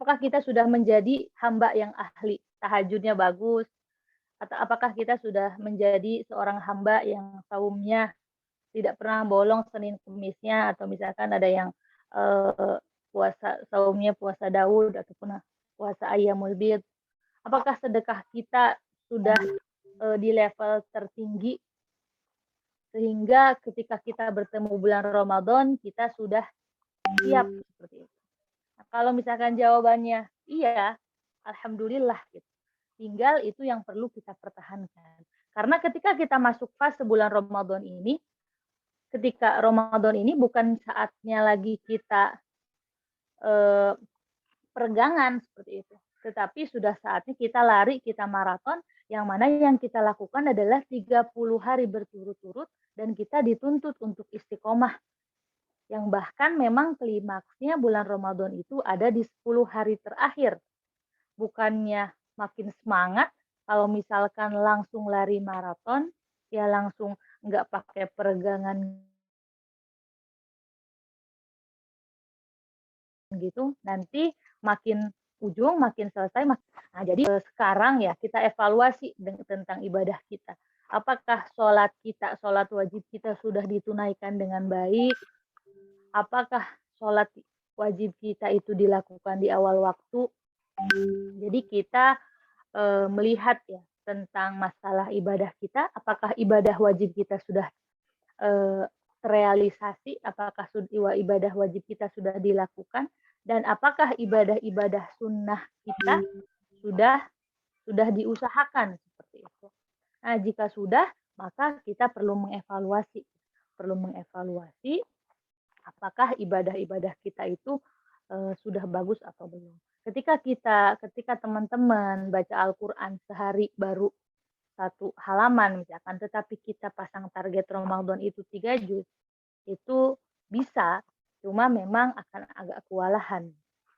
Apakah kita sudah menjadi hamba yang ahli, tahajudnya bagus, atau apakah kita sudah menjadi seorang hamba yang saumnya tidak pernah bolong Senin Kemisnya, atau misalkan ada yang, puasa saumnya puasa Daud ataupun puasa Ayyamul Bid. Apakah sedekah kita sudah, di level tertinggi sehingga ketika kita bertemu bulan Ramadan kita sudah siap seperti itu. Nah, kalau misalkan jawabannya iya, alhamdulillah gitu. Tinggal itu yang perlu kita pertahankan. Karena ketika kita masuk fase bulan Ramadan ini, ketika Ramadan ini bukan saatnya lagi kita, eee, peregangan seperti itu, tetapi sudah saatnya kita lari, kita maraton, yang mana yang kita lakukan adalah 30 hari berturut-turut dan kita dituntut untuk istiqomah, yang bahkan memang klimaksnya bulan Ramadan itu ada di 10 hari terakhir. Bukannya makin semangat kalau misalkan langsung lari maraton, ya langsung nggak pakai peregangan gitu, nanti makin ujung, makin selesai nah jadi, sekarang ya kita evaluasi tentang ibadah kita. Apakah sholat kita, sholat wajib kita sudah ditunaikan dengan baik? Apakah sholat wajib kita itu dilakukan di awal waktu? Jadi kita, melihat ya tentang masalah ibadah kita, apakah ibadah wajib kita sudah, terrealisasi, apakah ibadah wajib kita sudah dilakukan, dan apakah ibadah-ibadah sunnah kita sudah sudah diusahakan, seperti itu. Nah, jika sudah, maka kita perlu mengevaluasi apakah ibadah-ibadah kita itu, sudah bagus atau belum. Ketika teman-teman baca Al-Qur'an sehari baru satu halaman misalkan, tetapi kita pasang target Ramadan itu 3 juz, itu bisa, cuma memang akan agak kewalahan.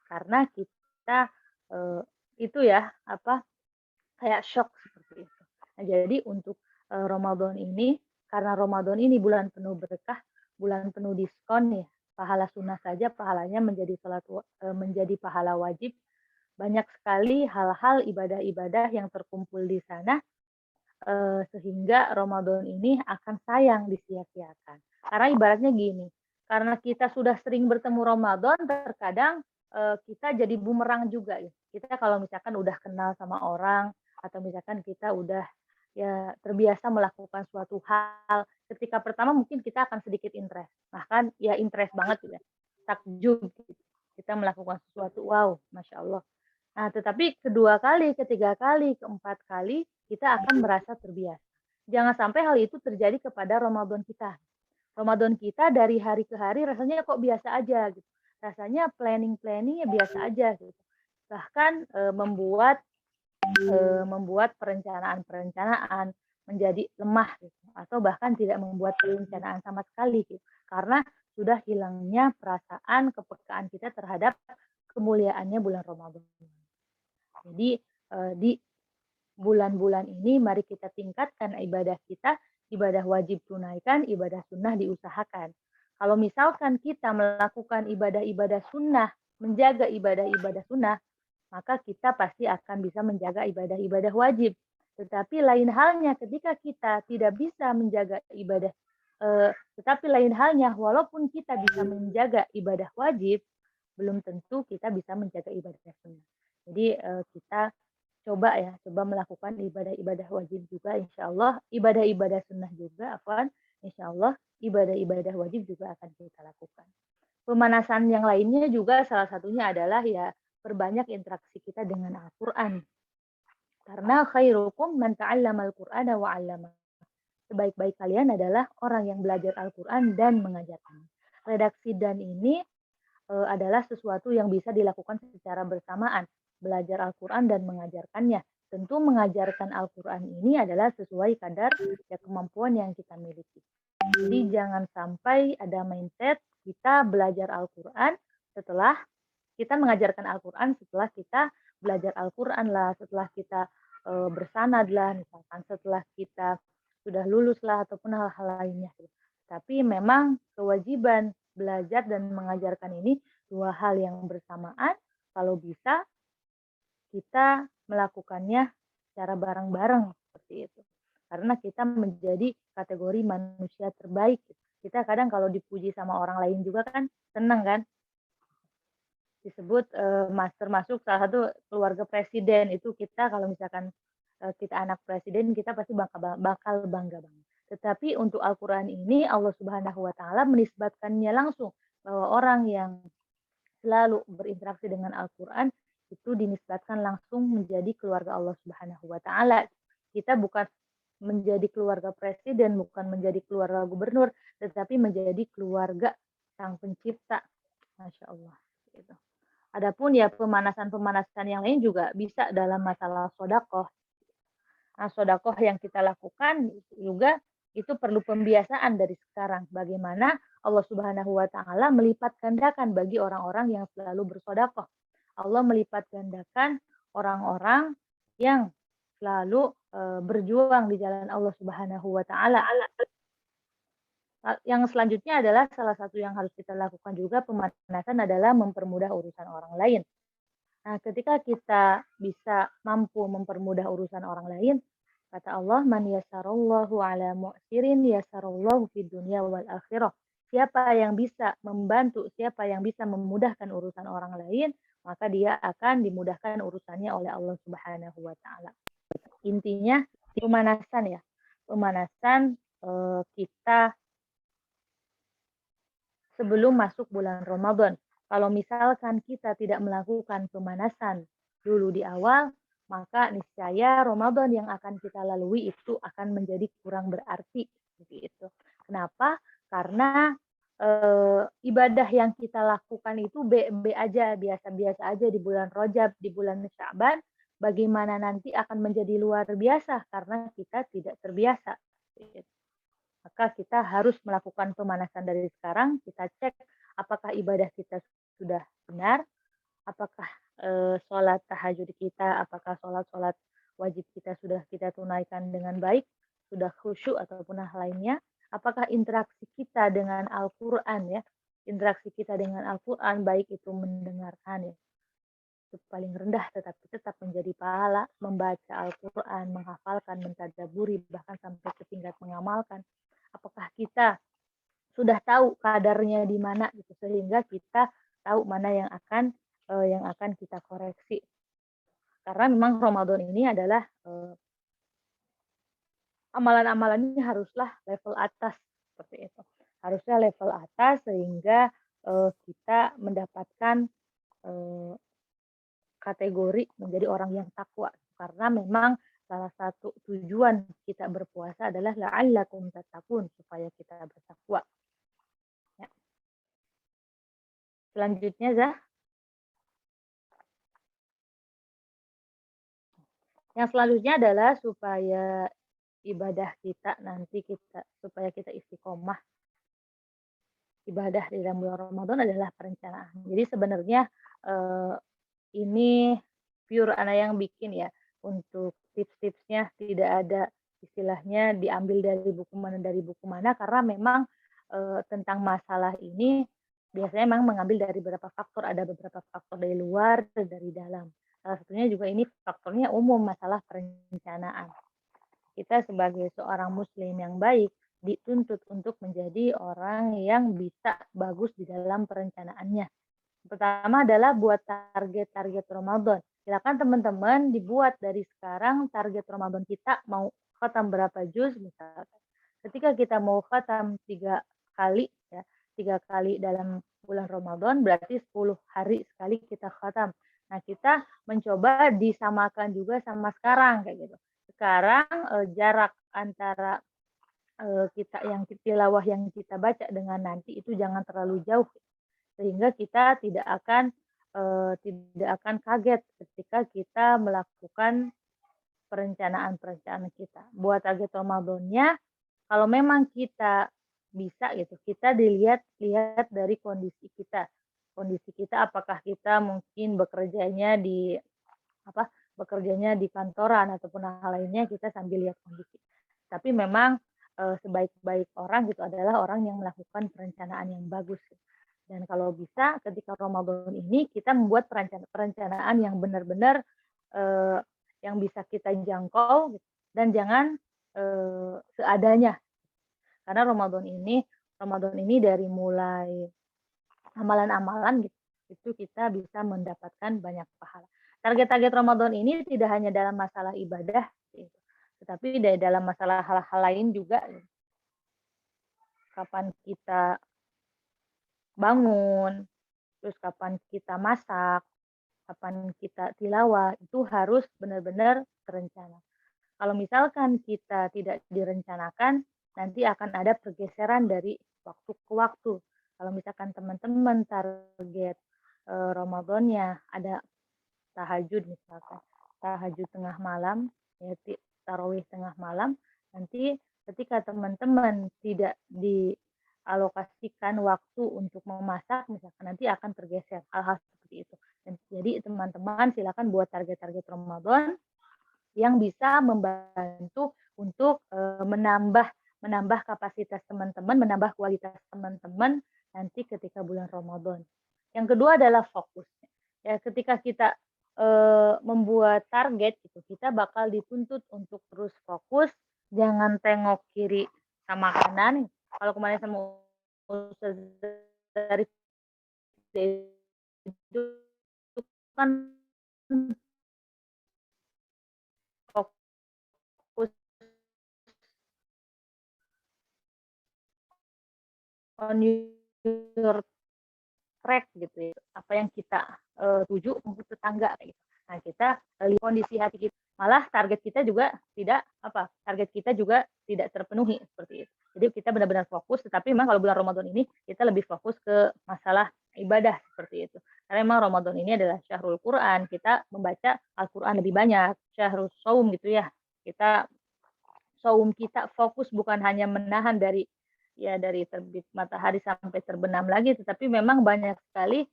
Karena kita, eee, itu ya, apa, kayak syok seperti itu. Nah, jadi untuk, Ramadan ini, karena Ramadan ini bulan penuh berkah, bulan penuh diskon ya, pahala sunnah saja pahalanya menjadi pahala wajib. Banyak sekali hal-hal ibadah-ibadah yang terkumpul di sana, sehingga Ramadan ini akan sayang disia-siakan. Karena ibaratnya gini, karena kita sudah sering bertemu Ramadan, terkadang, kita jadi bumerang juga ya. Kita kalau misalkan udah kenal sama orang, atau misalkan kita udah ya terbiasa melakukan suatu hal, ketika pertama mungkin kita akan sedikit interest, bahkan ya interest banget gitu ya, takjub gitu. Kita melakukan sesuatu, wow, masya Allah. Nah, tetapi kedua kali, ketiga kali, keempat kali, kita akan merasa terbiasa. Jangan sampai hal itu terjadi kepada Ramadan kita. Ramadan kita dari hari ke hari rasanya kok biasa aja gitu. Rasanya planning-planningnya biasa aja gitu. Bahkan membuat perencanaan-perencanaan menjadi lemah gitu, atau bahkan tidak membuat perencanaan sama sekali gitu. Karena sudah hilangnya perasaan kepekaan kita terhadap kemuliaannya bulan Ramadan. Jadi, di bulan-bulan ini mari kita tingkatkan ibadah kita, ibadah wajib tunaikan, ibadah sunnah diusahakan. Kalau misalkan kita melakukan ibadah-ibadah sunnah, menjaga ibadah-ibadah sunnah, maka kita pasti akan bisa menjaga ibadah-ibadah wajib. Tetapi lain halnya ketika kita tidak bisa menjaga ibadah, tetapi lain halnya walaupun kita bisa menjaga ibadah wajib, belum tentu kita bisa menjaga ibadah sunnah. Jadi, kita coba melakukan ibadah-ibadah wajib juga insya Allah, ibadah-ibadah sunnah juga insya Allah ibadah-ibadah wajib juga akan kita lakukan. Pemanasan yang lainnya juga salah satunya adalah ya perbanyak interaksi kita dengan Al-Qur'an. Karena khairukum man ta'allamal Qur'ana wa 'allama. Sebaik-baik kalian adalah orang yang belajar Al-Qur'an dan mengajarkannya. Redaksi dan ini adalah sesuatu yang bisa dilakukan secara bersamaan, belajar Al-Qur'an dan mengajarkannya. Tentu mengajarkan Al-Qur'an ini adalah sesuai kadar ya kemampuan yang kita miliki. Jadi jangan sampai ada mindset kita belajar Al-Qur'an setelah kita mengajarkan Al-Qur'an setelah kita belajar Al-Qur'an lah, setelah kita, bersanad lah, misalkan setelah kita sudah lulus lah, ataupun hal-hal lainnya gitu. Tapi memang kewajiban belajar dan mengajarkan ini dua hal yang bersamaan. kalau bisa kita melakukannya secara bareng-bareng seperti itu. Karena kita menjadi kategori manusia terbaik. Kita kadang kalau dipuji sama orang lain juga kan senang kan, disebut termasuk salah satu keluarga presiden itu kita kalau misalkan kita anak presiden kita pasti bakal bangga banget. Tetapi untuk Al-Quran ini Allah Subhanahu Wa Taala menisbatkannya langsung bahwa orang yang selalu berinteraksi dengan Al-Quran itu dinisbatkan langsung menjadi keluarga Allah Subhanahu Wa Taala. Kita bukan menjadi keluarga presiden, bukan menjadi keluarga gubernur, tetapi menjadi keluarga sang pencipta. Masya Allah. Gitu. Adapun ya pemanasan-pemanasan yang lain juga bisa dalam masalah sodakoh. Nah, sodakoh yang kita lakukan juga itu perlu pembiasaan dari sekarang. Bagaimana Allah Subhanahu Wa Taala melipat gandakan bagi orang-orang yang selalu bersodakoh. Allah melipat gandakan orang-orang yang selalu berjuang di jalan Allah Subhanahu Wa Taala. Yang selanjutnya adalah salah satu yang harus kita lakukan juga pemanasan adalah mempermudah urusan orang lain. Nah, ketika kita bisa mampu mempermudah urusan orang lain, kata Allah, "Man yassarallahu ala mu'sirin yassarallahu fid dunya wal akhirah." Siapa yang bisa membantu, siapa yang bisa memudahkan urusan orang lain, maka dia akan dimudahkan urusannya oleh Allah Subhanahu wa taala. Intinya pemanasan ya. Pemanasan kita sebelum masuk bulan Ramadan. Kalau misalkan kita tidak melakukan pemanasan dulu di awal, maka niscaya Ramadan yang akan kita lalui itu akan menjadi kurang berarti. Begitu. Kenapa? Karena ibadah yang kita lakukan itu be aja, biasa-biasa aja di bulan Rajab, di bulan Sya'ban, bagaimana nanti akan menjadi luar biasa karena kita tidak terbiasa. Maka kita harus melakukan pemanasan dari sekarang, kita cek apakah ibadah kita sudah benar, apakah sholat tahajud kita, apakah sholat-sholat wajib kita sudah kita tunaikan dengan baik, sudah khusyuk ataupun hal lainnya, apakah interaksi kita dengan Al-Quran ya, interaksi kita dengan Al-Quran baik itu mendengarkan ya, itu paling rendah tetapi tetap menjadi pahala, membaca Al-Quran, menghafalkan, mentadaburi, bahkan sampai ke tingkat mengamalkan. Apakah kita sudah tahu kadarnya di mana gitu sehingga kita tahu mana yang akan kita koreksi. Karena memang Ramadan ini adalah amalan-amalannya haruslah level atas seperti itu. Harusnya level atas sehingga kita mendapatkan kategori menjadi orang yang takwa. Karena memang salah satu tujuan kita berpuasa adalah la'allakum tattaqun, supaya kita bertakwa. Ya. Selanjutnya, Zah. Yang selanjutnya adalah supaya ibadah kita nanti supaya kita istiqomah. Ibadah di dalam bulan Ramadan adalah perencanaan. Jadi sebenarnya ini pure Ana yang bikin ya. Untuk tips-tipsnya tidak ada istilahnya diambil dari buku mana karena memang tentang masalah ini biasanya memang mengambil dari beberapa faktor, ada beberapa faktor dari luar dan dari dalam. Salah satunya juga ini faktornya umum masalah perencanaan. Kita sebagai seorang muslim yang baik dituntut untuk menjadi orang yang bisa bagus di dalam perencanaannya. Pertama adalah buat target-target Ramadan. Silakan teman-teman dibuat dari sekarang target Ramadan kita mau khatam berapa juz misalkan. Ketika kita mau khatam 3 kali ya, 3 kali dalam bulan Ramadan berarti 10 hari sekali kita khatam. Nah, kita mencoba disamakan juga sama sekarang kayak gitu. Sekarang jarak antara kita yang tilawah yang kita baca dengan nanti itu jangan terlalu jauh sehingga kita tidak akan kaget ketika kita melakukan perencanaan-perencanaan kita. Buat target Ramadannya, kalau memang kita bisa gitu, kita lihat dari kondisi kita. Kondisi kita apakah kita mungkin bekerjanya di kantoran ataupun hal lainnya kita sambil lihat kondisi. Tapi memang sebaik-baik orang gitu adalah orang yang melakukan perencanaan yang bagus. Dan kalau bisa ketika Ramadan ini kita membuat perencanaan yang benar-benar eee, yang bisa kita jangkau dan jangan, seadanya. Karena Ramadan ini dari mulai amalan-amalan gitu, itu kita bisa mendapatkan banyak pahala. Target-target Ramadan ini tidak hanya dalam masalah ibadah gitu, tetapi dalam masalah hal-hal lain juga, kapan kita bangun, terus kapan kita masak, kapan kita tilawah, itu harus benar-benar terencana. Kalau misalkan kita tidak direncanakan, nanti akan ada pergeseran dari waktu ke waktu. Kalau misalkan teman-teman target, Ramadannya ada tahajud misalkan, tahajud tengah malam, ya tarawih tengah malam, nanti ketika teman-teman tidak dialokasikan waktu untuk memasak misalkan, nanti akan tergeser hal-hal seperti itu. Dan jadi teman-teman silakan buat target-target Ramadan yang bisa membantu untuk, menambah kapasitas teman-teman, menambah kualitas teman-teman nanti ketika bulan Ramadan. Yang kedua adalah fokus. Ya ketika kita, membuat target gitu, kita bakal dituntut untuk terus fokus, jangan tengok kiri sama kanan. Kalau kemarin sama ustazah dari itu kan fokus on your track gitu ya, apa yang kita, tuju untuk tetangga gitu. Nah kita, lihat kondisi hati kita, malah target kita juga tidak terpenuhi seperti itu. Jadi kita benar-benar fokus, tetapi memang kalau bulan Ramadan ini kita lebih fokus ke masalah ibadah seperti itu. Karena memang Ramadan ini adalah syahrul Quran, kita membaca Al-Quran lebih banyak, syahrul shaum gitu ya. Kita fokus bukan hanya menahan dari terbit matahari sampai terbenam lagi, tetapi memang banyak sekali,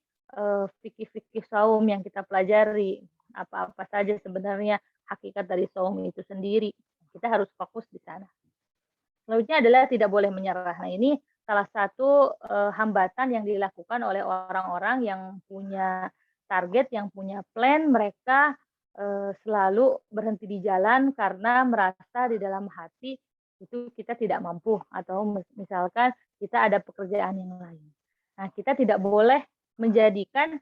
fikih-fikih saum yang kita pelajari, apa-apa saja sebenarnya hakikat dari saum itu sendiri. Kita harus fokus di sana. Selanjutnya adalah tidak boleh menyerah. Nah, ini salah satu, hambatan yang dilakukan oleh orang-orang yang punya target, yang punya plan, mereka, selalu berhenti di jalan karena merasa di dalam hati itu kita tidak mampu atau misalkan kita ada pekerjaan yang lain. Nah, kita tidak boleh menjadikan,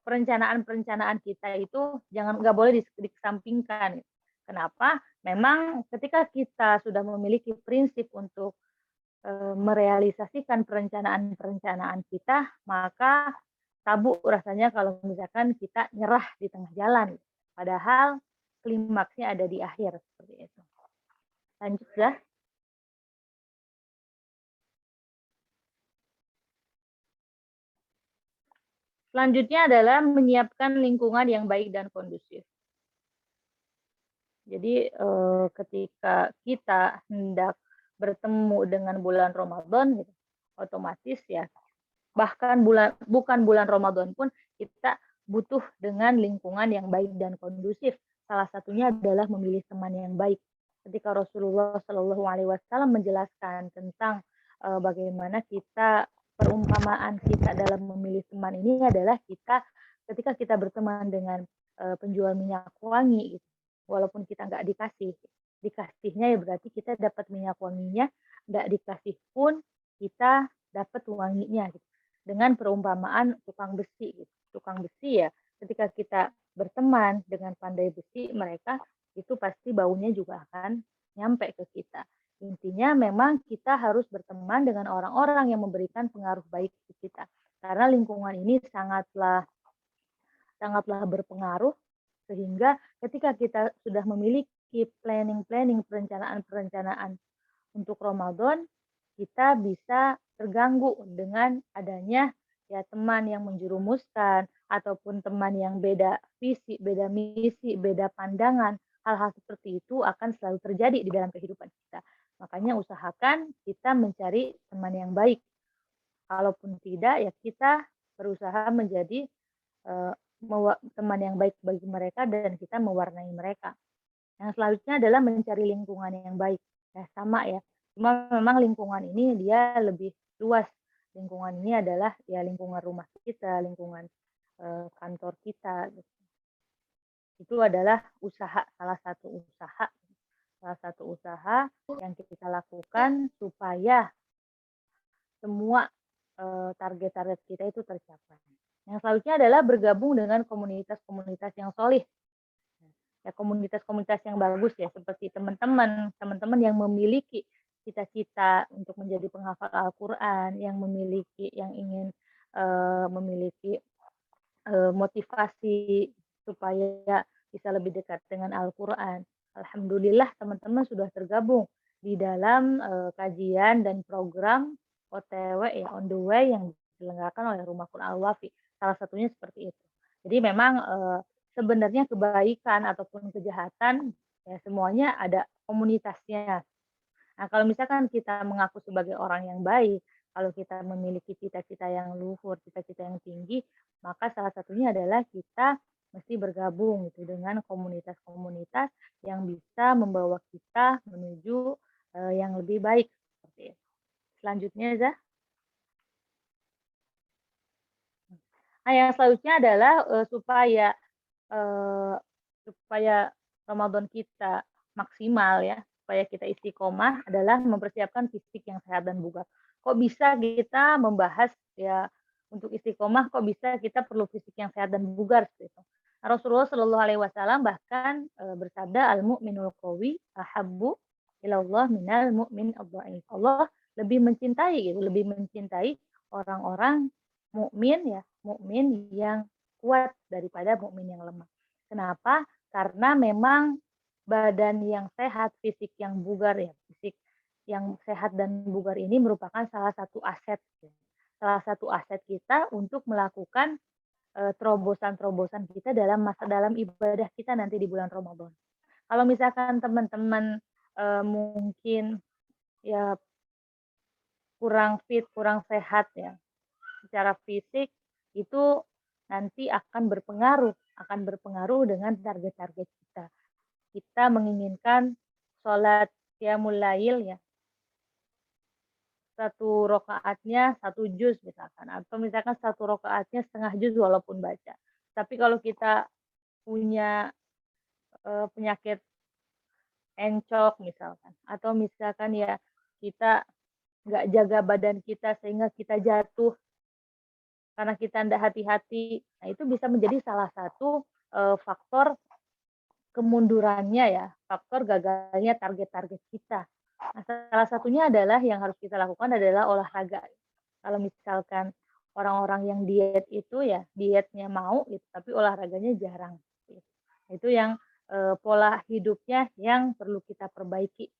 perencanaan-perencanaan kita itu nggak boleh dikesampingkan. Kenapa? Memang ketika kita sudah memiliki prinsip untuk, merealisasikan perencanaan-perencanaan kita, maka tabu rasanya kalau misalkan kita nyerah di tengah jalan. Padahal klimaksnya ada di akhir, seperti itu. Lanjut ya. Selanjutnya adalah menyiapkan lingkungan yang baik dan kondusif. Jadi, ketika kita hendak bertemu dengan bulan Ramadan gitu, otomatis ya bahkan bukan bulan Ramadan pun kita butuh dengan lingkungan yang baik dan kondusif. Salah satunya adalah memilih teman yang baik. Ketika Rasulullah Shallallahu Alaihi Wasallam menjelaskan tentang, bagaimana perumpamaan kita dalam memilih teman ini adalah ketika kita berteman dengan, penjual minyak wangi gitu, walaupun kita nggak dikasihnya ya berarti kita dapat minyak wanginya, nggak dikasih pun kita dapat wanginya gitu. Dengan perumpamaan tukang besi gitu. Tukang besi ya ketika kita berteman dengan pandai besi, mereka itu pasti baunya juga akan nyampe ke kita. Intinya memang kita harus berteman dengan orang-orang yang memberikan pengaruh baik ke kita. Karena lingkungan ini sangatlah berpengaruh, sehingga ketika kita sudah memiliki planning-planning, perencanaan-perencanaan untuk Ramadan, kita bisa terganggu dengan adanya ya teman yang menjerumuskan ataupun teman yang beda visi, beda misi, beda pandangan. Hal-hal seperti itu akan selalu terjadi di dalam kehidupan kita. Makanya usahakan kita mencari teman yang baik. Kalaupun tidak, ya kita berusaha menjadi teman yang baik bagi mereka dan kita mewarnai mereka. Yang selanjutnya adalah mencari lingkungan yang baik. Ya, sama ya. Cuma memang lingkungan ini dia lebih luas. Lingkungan ini adalah ya lingkungan rumah kita, lingkungan, kantor kita gitu. Itu adalah salah satu usaha yang kita lakukan supaya semua, target-target kita itu tercapai. Yang selanjutnya adalah bergabung dengan komunitas-komunitas yang solih. Ya komunitas-komunitas yang bagus ya, seperti teman-teman yang memiliki cita-cita untuk menjadi penghafal Al-Qur'an, yang ingin, memiliki, motivasi supaya bisa lebih dekat dengan Al-Qur'an. Alhamdulillah teman-teman sudah tergabung di dalam, kajian dan program OTW ya, on the way yang diselenggarakan oleh Rumah Quran Al-Wafi, salah satunya seperti itu. Jadi memang, sebenarnya kebaikan ataupun kejahatan, ya semuanya ada komunitasnya. Nah, kalau misalkan kita mengaku sebagai orang yang baik, kalau kita memiliki cita-cita yang luhur, cita-cita yang tinggi, maka salah satunya adalah kita mesti bergabung gitu dengan komunitas-komunitas yang bisa membawa kita menuju, yang lebih baik, seperti itu. Selanjutnya, Zah. Nah, yang selanjutnya adalah, eee, supaya Ramadan kita maksimal ya, supaya kita istiqomah adalah mempersiapkan fisik yang sehat dan bugar. Kok bisa kita membahas ya, untuk istiqomah kok bisa kita perlu fisik yang sehat dan bugar gitu. Rasulullah Shallallahu alaihi wasallam bahkan, bersabda, "Al-mu'minul qawi ahabbu ilallah minal mu'min adh-dha'if." Allah lebih mencintai gitu, lebih mencintai orang-orang mukmin yang kuat daripada mukmin yang lemah. Kenapa? Karena memang badan yang sehat, fisik yang bugar ya, fisik yang sehat dan bugar ini merupakan salah satu aset ya. Salah satu aset kita untuk melakukan, terobosan-terobosan kita dalam ibadah kita nanti di bulan Ramadan. Kalau misalkan teman-teman, mungkin ya kurang fit, kurang sehat ya secara fisik, itu nanti akan berpengaruh dengan target-target kita. Kita menginginkan sholat qiyamul lail ya, satu rokaatnya satu juz misalkan, atau misalkan satu rokaatnya setengah juz walaupun baca. Tapi kalau kita punya, penyakit encok misalkan, atau misalkan ya kita nggak jaga badan kita sehingga kita jatuh karena kita ndak hati-hati, nah itu bisa menjadi salah satu, faktor kemundurannya ya, faktor gagalnya target-target kita. Nah, salah satunya adalah yang harus kita lakukan adalah olahraga. Kalau misalkan orang-orang yang diet itu ya, dietnya mau gitu, tapi olahraganya jarang, gitu. Itu yang, pola hidupnya yang perlu kita perbaiki.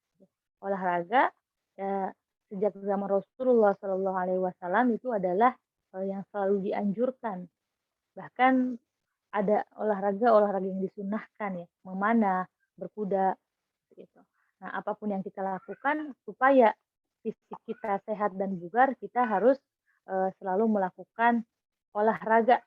Olahraga, ya sejak zaman Rasulullah Shallallahu alaihi wasallam itu adalah, yang selalu dianjurkan. Bahkan ada olahraga-olahraga yang disunahkan ya, memanah, berkuda, gitu. Nah, apapun yang kita lakukan supaya fisik kita sehat dan bugar, kita harus, selalu melakukan olahraga.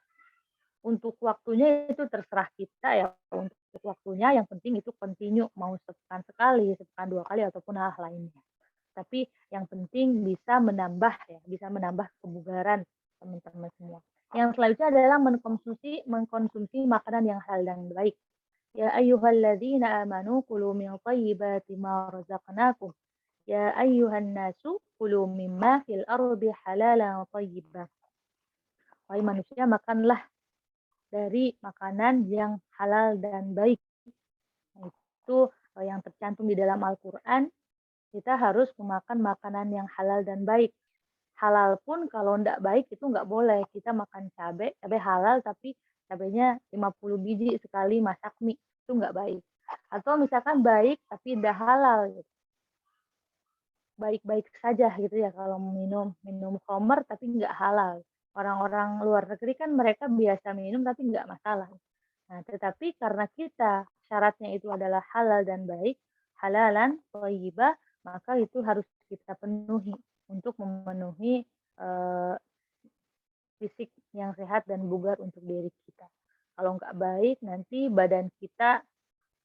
Untuk waktunya itu terserah kita ya, untuk waktunya yang penting itu continue, mau sepekan sekali, sepekan 2 kali, ataupun hal lainnya. Tapi yang penting bisa menambah kebugaran teman-teman semua. Yang selanjutnya adalah mengkonsumsi makanan yang halal dan baik. Ya ayyuhalladzina amanu kulu min thayyibati ma razaqnakum. Ya ayyuhan nasu kulu mimma fil ardi halalan thayyiban. Wahai manusia, makanlah dari makanan yang halal dan baik. Itu yang tercantum di dalam Al-Qur'an, kita harus memakan makanan yang halal dan baik. Halal pun kalau ndak baik itu nggak boleh. Kita makan cabai halal tapi cabainya 50 biji sekali masak mie, itu nggak baik. Atau misalkan baik tapi ndak halal gitu. Baik-baik saja gitu ya kalau minum khamr tapi nggak halal. Orang-orang luar negeri kan mereka biasa minum tapi nggak masalah. Nah, tetapi karena kita syaratnya itu adalah halal dan baik, halalan, thayyibah, maka itu harus kita penuhi untuk memenuhi, eee, fisik yang sehat dan bugar untuk diri kita. Kalau nggak baik nanti badan kita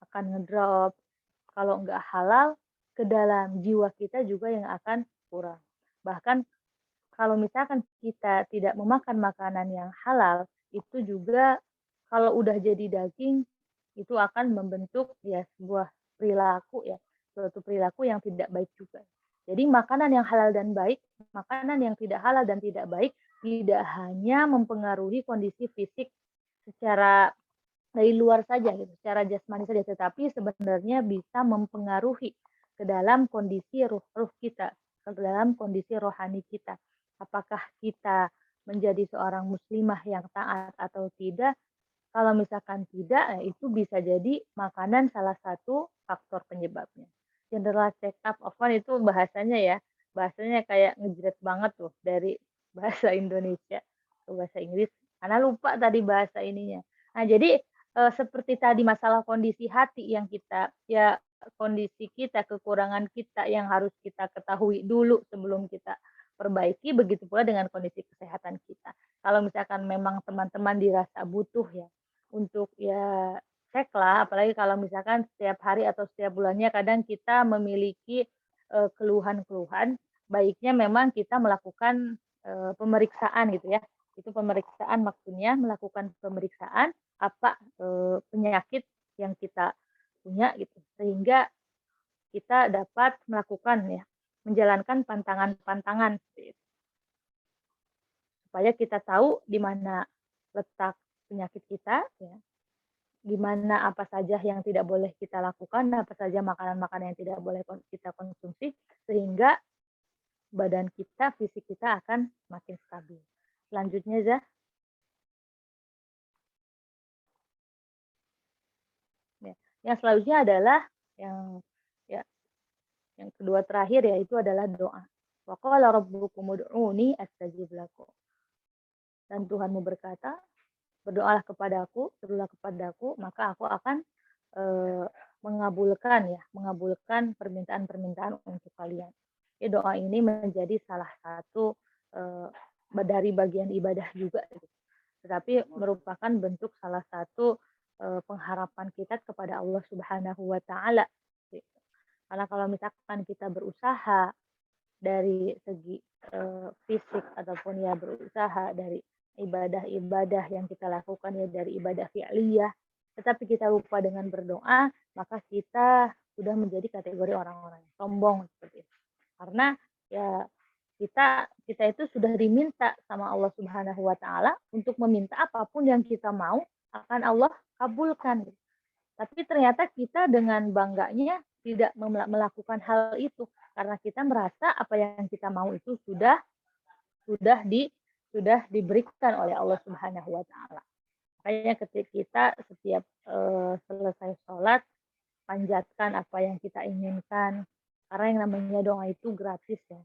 akan ngedrop, kalau nggak halal, ke dalam jiwa kita juga yang akan kurang. Bahkan kalau misalkan kita tidak memakan makanan yang halal, itu juga kalau udah jadi daging, itu akan membentuk ya sebuah perilaku ya, suatu perilaku yang tidak baik juga. Jadi makanan yang halal dan baik, makanan yang tidak halal dan tidak baik, tidak hanya mempengaruhi kondisi fisik secara dari luar saja gitu, secara jasmani saja, tetapi sebenarnya bisa mempengaruhi ke dalam kondisi ruh kita, ke dalam kondisi rohani kita. Apakah kita menjadi seorang muslimah yang taat atau tidak? Kalau misalkan tidak, ya itu bisa jadi makanan salah satu faktor penyebabnya. General check up of one itu bahasanya ya, bahasanya kayak ngejret banget tuh dari bahasa Indonesia ke bahasa Inggris. Karena lupa tadi bahasa ininya. Nah, jadi seperti tadi masalah kondisi hati yang kita ya kondisi kita, kekurangan kita yang harus kita ketahui dulu sebelum kita perbaiki, begitu pula dengan kondisi kesehatan kita. Kalau misalkan memang teman-teman dirasa butuh ya untuk ya cek lah, apalagi kalau misalkan setiap hari atau setiap bulannya kadang kita memiliki, keluhan-keluhan, baiknya memang kita melakukan, pemeriksaan gitu ya. Itu pemeriksaan maksudnya melakukan pemeriksaan apa, penyakit yang kita punya gitu, sehingga kita dapat melakukan ya, menjalankan pantangan-pantangan seperti itu. Supaya kita tahu di mana letak penyakit kita ya, di mana apa saja yang tidak boleh kita lakukan, apa saja makanan-makanan yang tidak boleh kita konsumsi, sehingga badan kita, fisik kita akan makin stabil. Selanjutnya, Zah, ya. Yang selanjutnya adalah yang ya, yang kedua terakhir yaitu adalah doa. Wa qala rabbukum ud'uni astajib lakum. Dan Tuhanmu berkata, berdoalah kepadaku, serulah kepadaku, maka aku akan eh, mengabulkan permintaan-permintaan untuk kalian. Jadi doa ini menjadi salah satu eh, dari bagian ibadah juga, gitu. Tetapi merupakan bentuk salah satu pengharapan kita kepada Allah Subhanahu Wa Taala. Gitu. Karena kalau misalkan kita berusaha dari segi fisik ataupun ya berusaha dari ibadah-ibadah yang kita lakukan ya dari ibadah fi'liyah, tetapi kita lupa dengan berdoa, maka kita sudah menjadi kategori orang-orang yang sombong seperti itu. Karena ya kita itu sudah diminta sama Allah Subhanahu wa taala untuk meminta apapun yang kita mau akan Allah kabulkan. Tapi ternyata kita dengan bangganya tidak melakukan hal itu karena kita merasa apa yang kita mau itu sudah di sudah diberikan oleh Allah Subhanahu wa taala. Makanya ketika kita setiap selesai sholat panjatkan apa yang kita inginkan karena yang namanya doa itu gratis ya.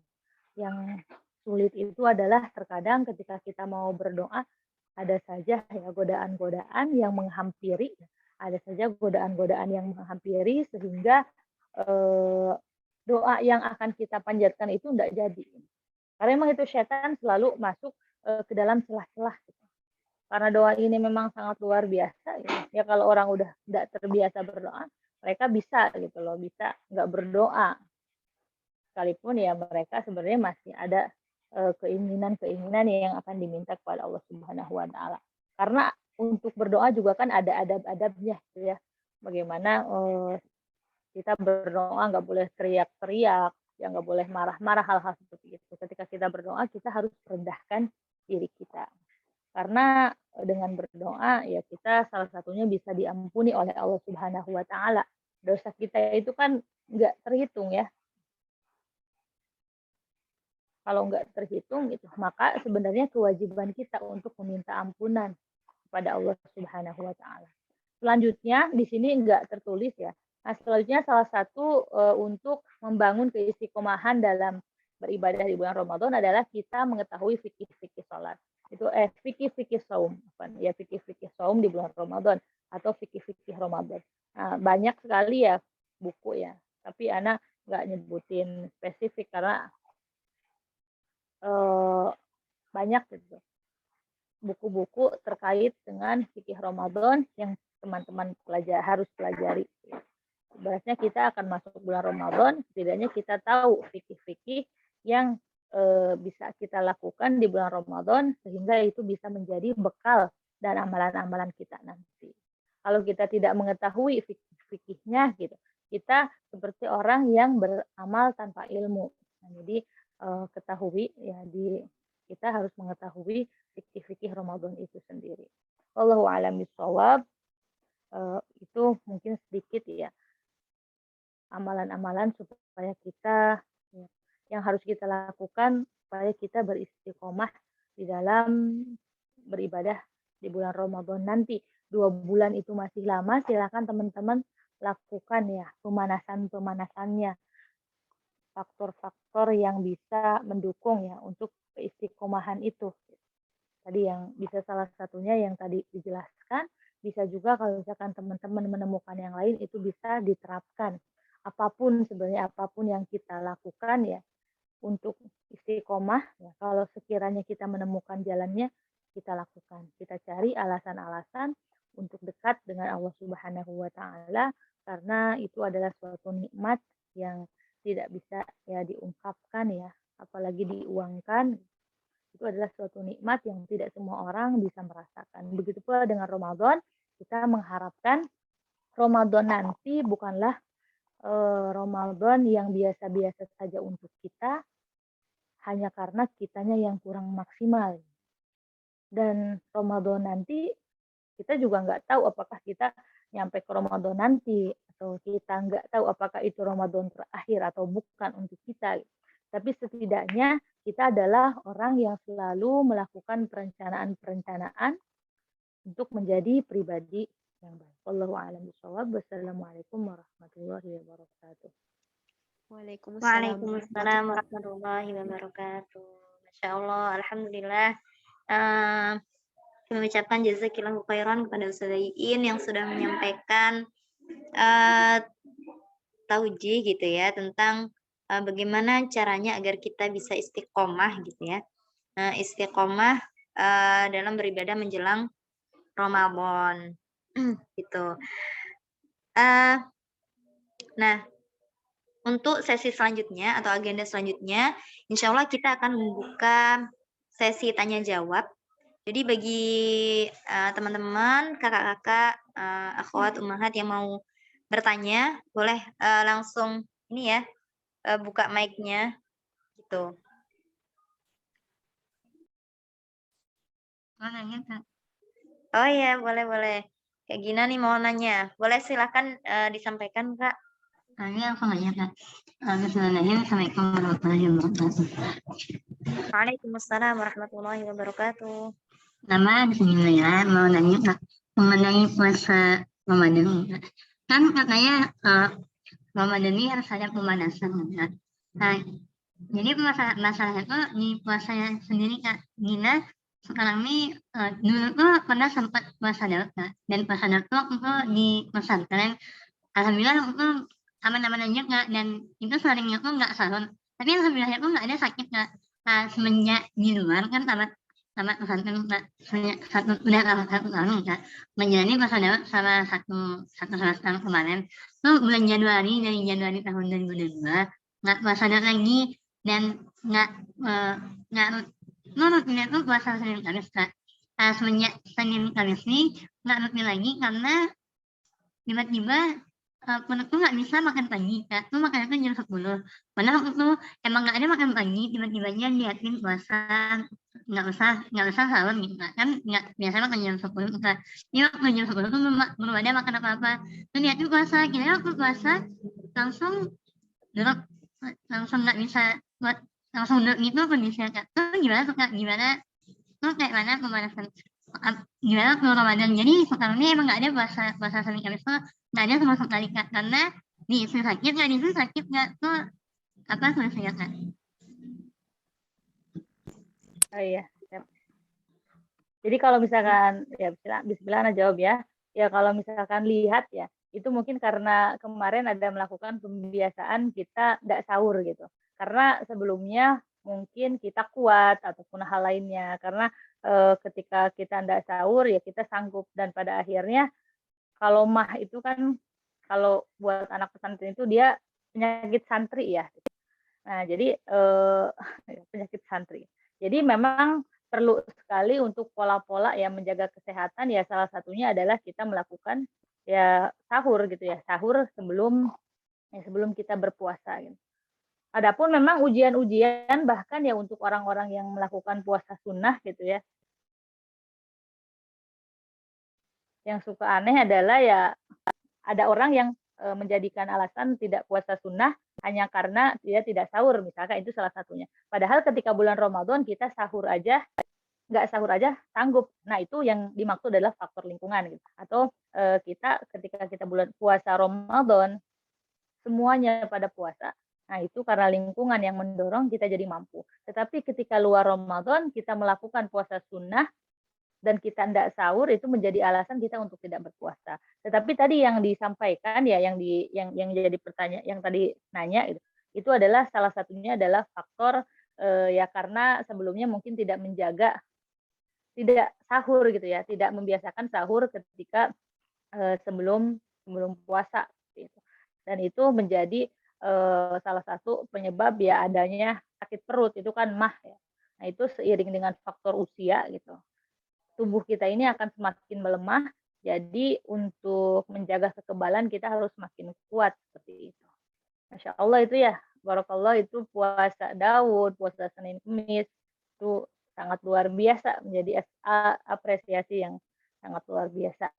Yang sulit itu adalah terkadang ketika kita mau berdoa ada saja ya godaan-godaan yang menghampiri, ada saja godaan-godaan yang menghampiri sehingga doa yang akan kita panjatkan itu tidak jadi. Karena memang itu setan selalu masuk ke dalam celah-celah. Gitu. Karena doa ini memang sangat luar biasa. Gitu. Ya kalau orang udah tidak terbiasa berdoa, mereka bisa gitu loh, bisa nggak berdoa. Sekalipun ya mereka sebenarnya masih ada keinginan-keinginan yang akan diminta kepada Allah Subhanahu wa taala. Karena untuk berdoa juga kan ada adab-adabnya ya. Bagaimana kita berdoa nggak boleh teriak-teriak, ya nggak boleh marah-marah hal-hal seperti itu. Ketika kita berdoa kita harus rendahkan diri kita. Karena dengan berdoa ya kita salah satunya bisa diampuni oleh Allah Subhanahu wa taala. Dosa kita itu kan nggak terhitung ya. Kalau nggak terhitung gitu, maka sebenarnya kewajiban kita untuk meminta ampunan kepada Allah Subhanahu wa taala. Selanjutnya di sini nggak tertulis ya. Nah, selanjutnya salah satu untuk membangun keistiqomahan dalam beribadah di bulan Ramadan adalah kita mengetahui fikih-fikih salat. Itu fikih-fikih saum, ya fikih-fikih saum di bulan Ramadan atau fikih-fikih Ramadan. Nah, banyak sekali ya buku ya. Tapi anak nggak nyebutin spesifik karena banyak gitu buku-buku terkait dengan fikih Ramadan yang teman-teman harus pelajari. Ibaratnya kita akan masuk bulan Ramadan, setidaknya kita tahu fikih-fikih yang bisa kita lakukan di bulan Ramadan sehingga itu bisa menjadi bekal dan amalan-amalan kita nanti. Kalau kita tidak mengetahui fikih-fikihnya gitu, kita seperti orang yang beramal tanpa ilmu. Nah, jadi ketahui ya kita harus mengetahui fikih-fikih Ramadan itu sendiri. Wallahu a'lam bishawab. Itu mungkin sedikit ya amalan-amalan supaya kita ya, yang harus kita lakukan supaya kita beristiqomah di dalam beribadah di bulan Ramadan nanti. 2 bulan itu masih lama, silakan teman-teman lakukan ya pemanasan-pemanasannya, faktor-faktor yang bisa mendukung ya untuk keistiqomahan itu. Tadi yang bisa salah satunya yang tadi dijelaskan, bisa juga kalau misalkan teman-teman menemukan yang lain itu bisa diterapkan. Apapun sebenarnya apapun yang kita lakukan ya untuk istiqomah ya kalau sekiranya kita menemukan jalannya kita lakukan. Kita cari alasan-alasan untuk dekat dengan Allah Subhanahu wa taala karena itu adalah suatu nikmat yang tidak bisa ya diungkapkan ya, apalagi diuangkan. Itu adalah suatu nikmat yang tidak semua orang bisa merasakan. Begitu pula dengan Ramadan, kita mengharapkan Ramadan nanti bukanlah Ramadan yang biasa-biasa saja untuk kita, hanya karena kitanya yang kurang maksimal. Dan Ramadan nanti kita juga nggak tahu apakah kita nyampe ke Ramadan nanti atau kita nggak tahu apakah itu Ramadan terakhir atau bukan untuk kita. Tapi setidaknya kita adalah orang yang selalu melakukan perencanaan-perencanaan untuk menjadi pribadi yang baik. Wallahu a'lam bishawab. Wassalamualaikum warahmatullahi wabarakatuh. Waalaikumsalam warahmatullahi wabarakatuh. Masya Allah, alhamdulillah. Kami ucapkan jazakillahu khairan kepada Ustazah Iin yang sudah menyampaikan taujih gitu ya tentang bagaimana caranya agar kita bisa istiqomah gitu ya. Istiqomah dalam beribadah menjelang Ramadan gitu. Nah, untuk sesi selanjutnya atau agenda selanjutnya, insya Allah kita akan membuka sesi tanya jawab. Jadi bagi teman-teman, kakak-kakak, akhwat, ummahat yang mau bertanya, boleh langsung ini ya, buka mic-nya gitu. Mau nanya, Kak? Oh iya, boleh. Kayak Gina nih mau nanya. Boleh silakan disampaikan, Kak. Ini langsung aja, Kak. Bismillahirrahmanirrahim. Assalamualaikum warahmatullahi wabarakatuh. Waalaikumsalam warahmatullahi wabarakatuh. Nama bismillah, mau nanya, Kak, mengenai puasa Ramadan, Kak. Kan katanya Ramadan ini harus ada pemanasan, Kak. Nah, jadi masalahnya tuh di puasanya sendiri, Kak. Gina sekarang ini dulu tuh pernah sempat puasa daud, Kak. Dan puasa daud tuh waktu itu di pesantren. Alhamdulillah itu aman-aman aja, Kak, dan itu seringnya tuh nggak sahur. Tapi alhamdulillah itu nggak ada sakit, Kak. Semenjak di luar kan tamat pesantren, Kak. Udah satu tahun, Kak. Menjalani puasa daud sama satu semester kemarin. Tuh bulan Januari, dari Januari tahun 2022 nggak puasa daud lagi dan nggak rutinnya tuh puasa Senin Kamis, Kak. Semenjak Senin Kamis nih nggak rutin lagi karena tiba-tiba perutku nggak bisa makan pagi, Kak. Tuh makannya kan jam 10. Padahal waktu itu emang nggak ada makan pagi, tiba-tibanya liatin puasa nggak usah sahur gitu, Kak. Kan nggak biasa makan jam 10, Kak. Ini waktu jam 10 tuh belum ada makan apa-apa. Terus liatin puasa, kira waktu puasa langsung drop, langsung nggak bisa buat langsung drop gitu kondisinya, Kak. Tuh gimana tuh, Kak? Gimana? Tuh kayak mana pemanasan? Gimana tuh Ramadan? Jadi sekarang ini emang nggak ada puasa Senin Kamis tuh nggak ada sama sekali, Kak, karena di istri sakit nggak tuh apa solusinya, Kak? Oh iya. Jadi kalau misalkan ya bismillah Ana jawab ya. Ya kalau misalkan lihat ya, itu mungkin karena kemarin ada melakukan pembiasaan kita nggak sahur gitu. Karena sebelumnya mungkin kita kuat ataupun hal lainnya. Karena ketika kita nggak sahur ya kita sanggup dan pada akhirnya kalau mah itu kan kalau buat anak pesantren itu dia penyakit santri ya. Nah, jadi, penyakit santri. Jadi memang perlu sekali untuk pola-pola yang menjaga kesehatan, ya salah satunya adalah kita melakukan, ya sahur gitu ya, sahur sebelum kita berpuasa gitu. Adapun memang ujian-ujian bahkan ya untuk orang-orang yang melakukan puasa sunnah gitu ya, yang suka aneh adalah ya ada orang yang, menjadikan alasan tidak puasa sunnah hanya karena dia tidak sahur, misalkan itu salah satunya. Padahal ketika bulan Ramadan kita nggak sahur aja sanggup. Nah, itu yang dimaksud adalah faktor lingkungan gitu. Atau, kita ketika kita bulan puasa Ramadan, semuanya pada puasa. Nah, itu karena lingkungan yang mendorong kita jadi mampu. Tetapi ketika luar Ramadan kita melakukan puasa sunnah dan kita tidak sahur, itu menjadi alasan kita untuk tidak berpuasa. Tetapi tadi yang disampaikan ya, yang jadi pertanyaan yang tadi nanya itu adalah salah satunya adalah faktor, ya karena sebelumnya mungkin tidak sahur gitu ya, tidak membiasakan sahur ketika, sebelum sebelum puasa gitu. Dan itu menjadi, salah satu penyebab ya adanya sakit perut, itu kan MAH ya. Nah, itu seiring dengan faktor usia gitu. Tubuh kita ini akan semakin melemah, jadi untuk menjaga kekebalan kita harus semakin kuat, seperti itu. Masya Allah itu ya, barakallah itu puasa Daud, puasa Senin Kemis, itu sangat luar biasa, menjadi apresiasi yang sangat luar biasa,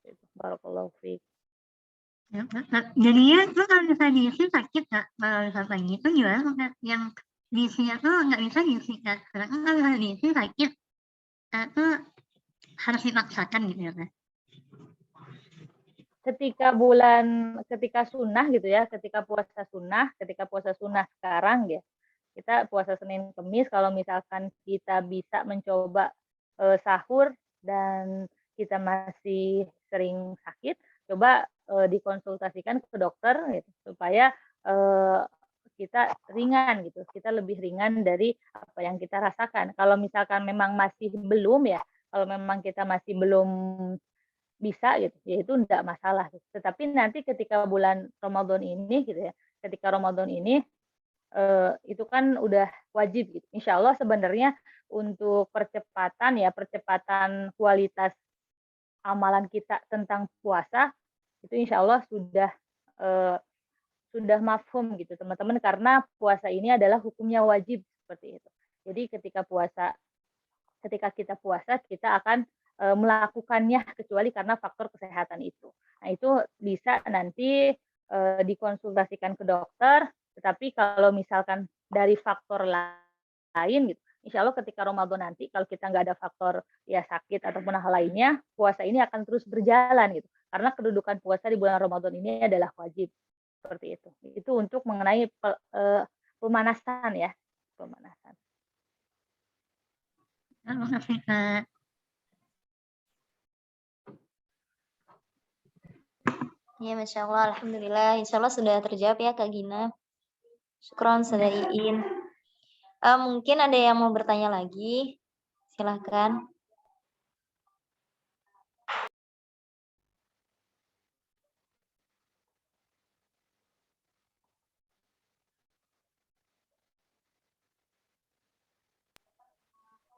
gitu. Barakallahu fiik. Ya, jadinya tuh kalau misalnya diisi sakit Kak, kalau misalnya pagi itu gimana Kak? Yang diisinya tuh nggak bisa diisi Kak, karena kan kalau misalnya diisi sakit, tuh harus dipaksakan gitu ya Kak? Ketika sunnah gitu ya, ketika puasa sunnah sekarang ya, kita puasa Senin Kemis kalau misalkan kita bisa mencoba, sahur dan kita masih sering sakit, coba, dikonsultasikan ke dokter gitu, supaya, eee, kita ringan gitu, kita lebih ringan dari apa yang kita rasakan. Kalau misalkan memang masih belum ya, kalau memang kita masih belum bisa gitu, ya itu enggak masalah gitu. Tetapi nanti ketika bulan Ramadan ini gitu ya, ketika Ramadan ini, itu kan udah wajib gitu. Insya Allah sebenarnya untuk percepatan kualitas amalan kita tentang puasa, itu insya Allah eee, sudah mafhum gitu teman-teman, karena puasa ini adalah hukumnya wajib, seperti itu. Jadi ketika kita puasa, kita akan, melakukannya kecuali karena faktor kesehatan itu. Nah, itu bisa nanti, dikonsultasikan ke dokter, tetapi kalau misalkan dari faktor lain gitu, insya Allah ketika Ramadan nanti kalau kita nggak ada faktor ya sakit ataupun hal lainnya, puasa ini akan terus berjalan gitu. Karena kedudukan puasa di bulan Ramadan ini adalah wajib, seperti itu. Itu untuk mengenai pemanasan ya, pemanasan. Makasih Kak. Ya, Masya Allah, Alhamdulillah. Insya Allah sudah terjawab ya Kak Gina. Syukron, Saudara Iin. Mungkin ada yang mau bertanya lagi? Silahkan.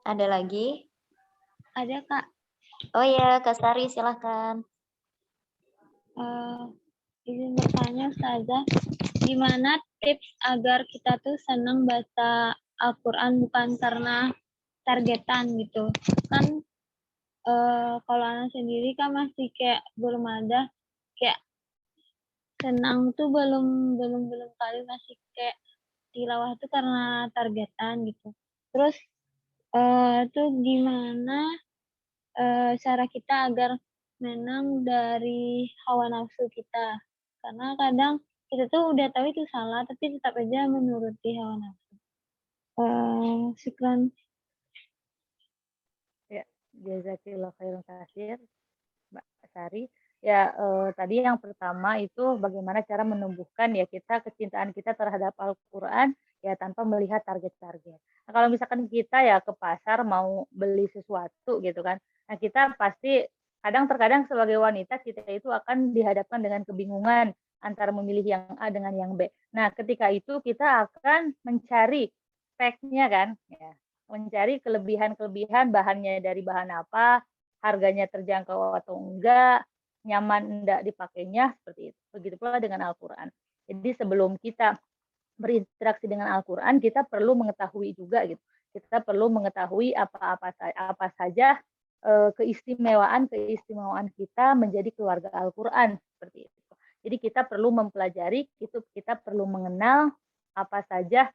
Ada lagi? Ada Kak. Oh ya, Kak Sari, silahkan. Izin bertanya Ustazah, gimana tips agar kita tuh senang baca Al-Quran bukan karena targetan gitu kan? Kalau anak sendiri kan masih kayak belum ada kayak senang tuh belum kali, masih kayak tilawah tuh karena targetan gitu. Terus tuh gimana cara kita agar menang dari hawa nafsu kita, karena kadang kita tuh udah tahu itu salah tapi tetap aja menuruti hawa nafsu. Syukran. Ya, jazakillah khairan katsir, Mbak Sari. Ya, tadi yang pertama itu bagaimana cara menumbuhkan ya kecintaan kita terhadap Al-Qur'an ya tanpa melihat target-target. Nah, kalau misalkan kita ya ke pasar mau beli sesuatu gitu kan, nah kita pasti terkadang sebagai wanita kita itu akan dihadapkan dengan kebingungan, antara memilih yang A dengan yang B. Nah, ketika itu kita akan mencari speknya kan, ya, mencari kelebihan-kelebihan bahannya dari bahan apa, harganya terjangkau atau enggak, nyaman enggak dipakainya, seperti itu. Begitu pula dengan Al-Quran. Jadi sebelum kita berinteraksi dengan Al-Quran, kita perlu mengetahui juga gitu. Kita perlu mengetahui apa saja keistimewaan kita menjadi keluarga Al-Quran, seperti itu. Jadi kita perlu mempelajari, kita perlu mengenal apa saja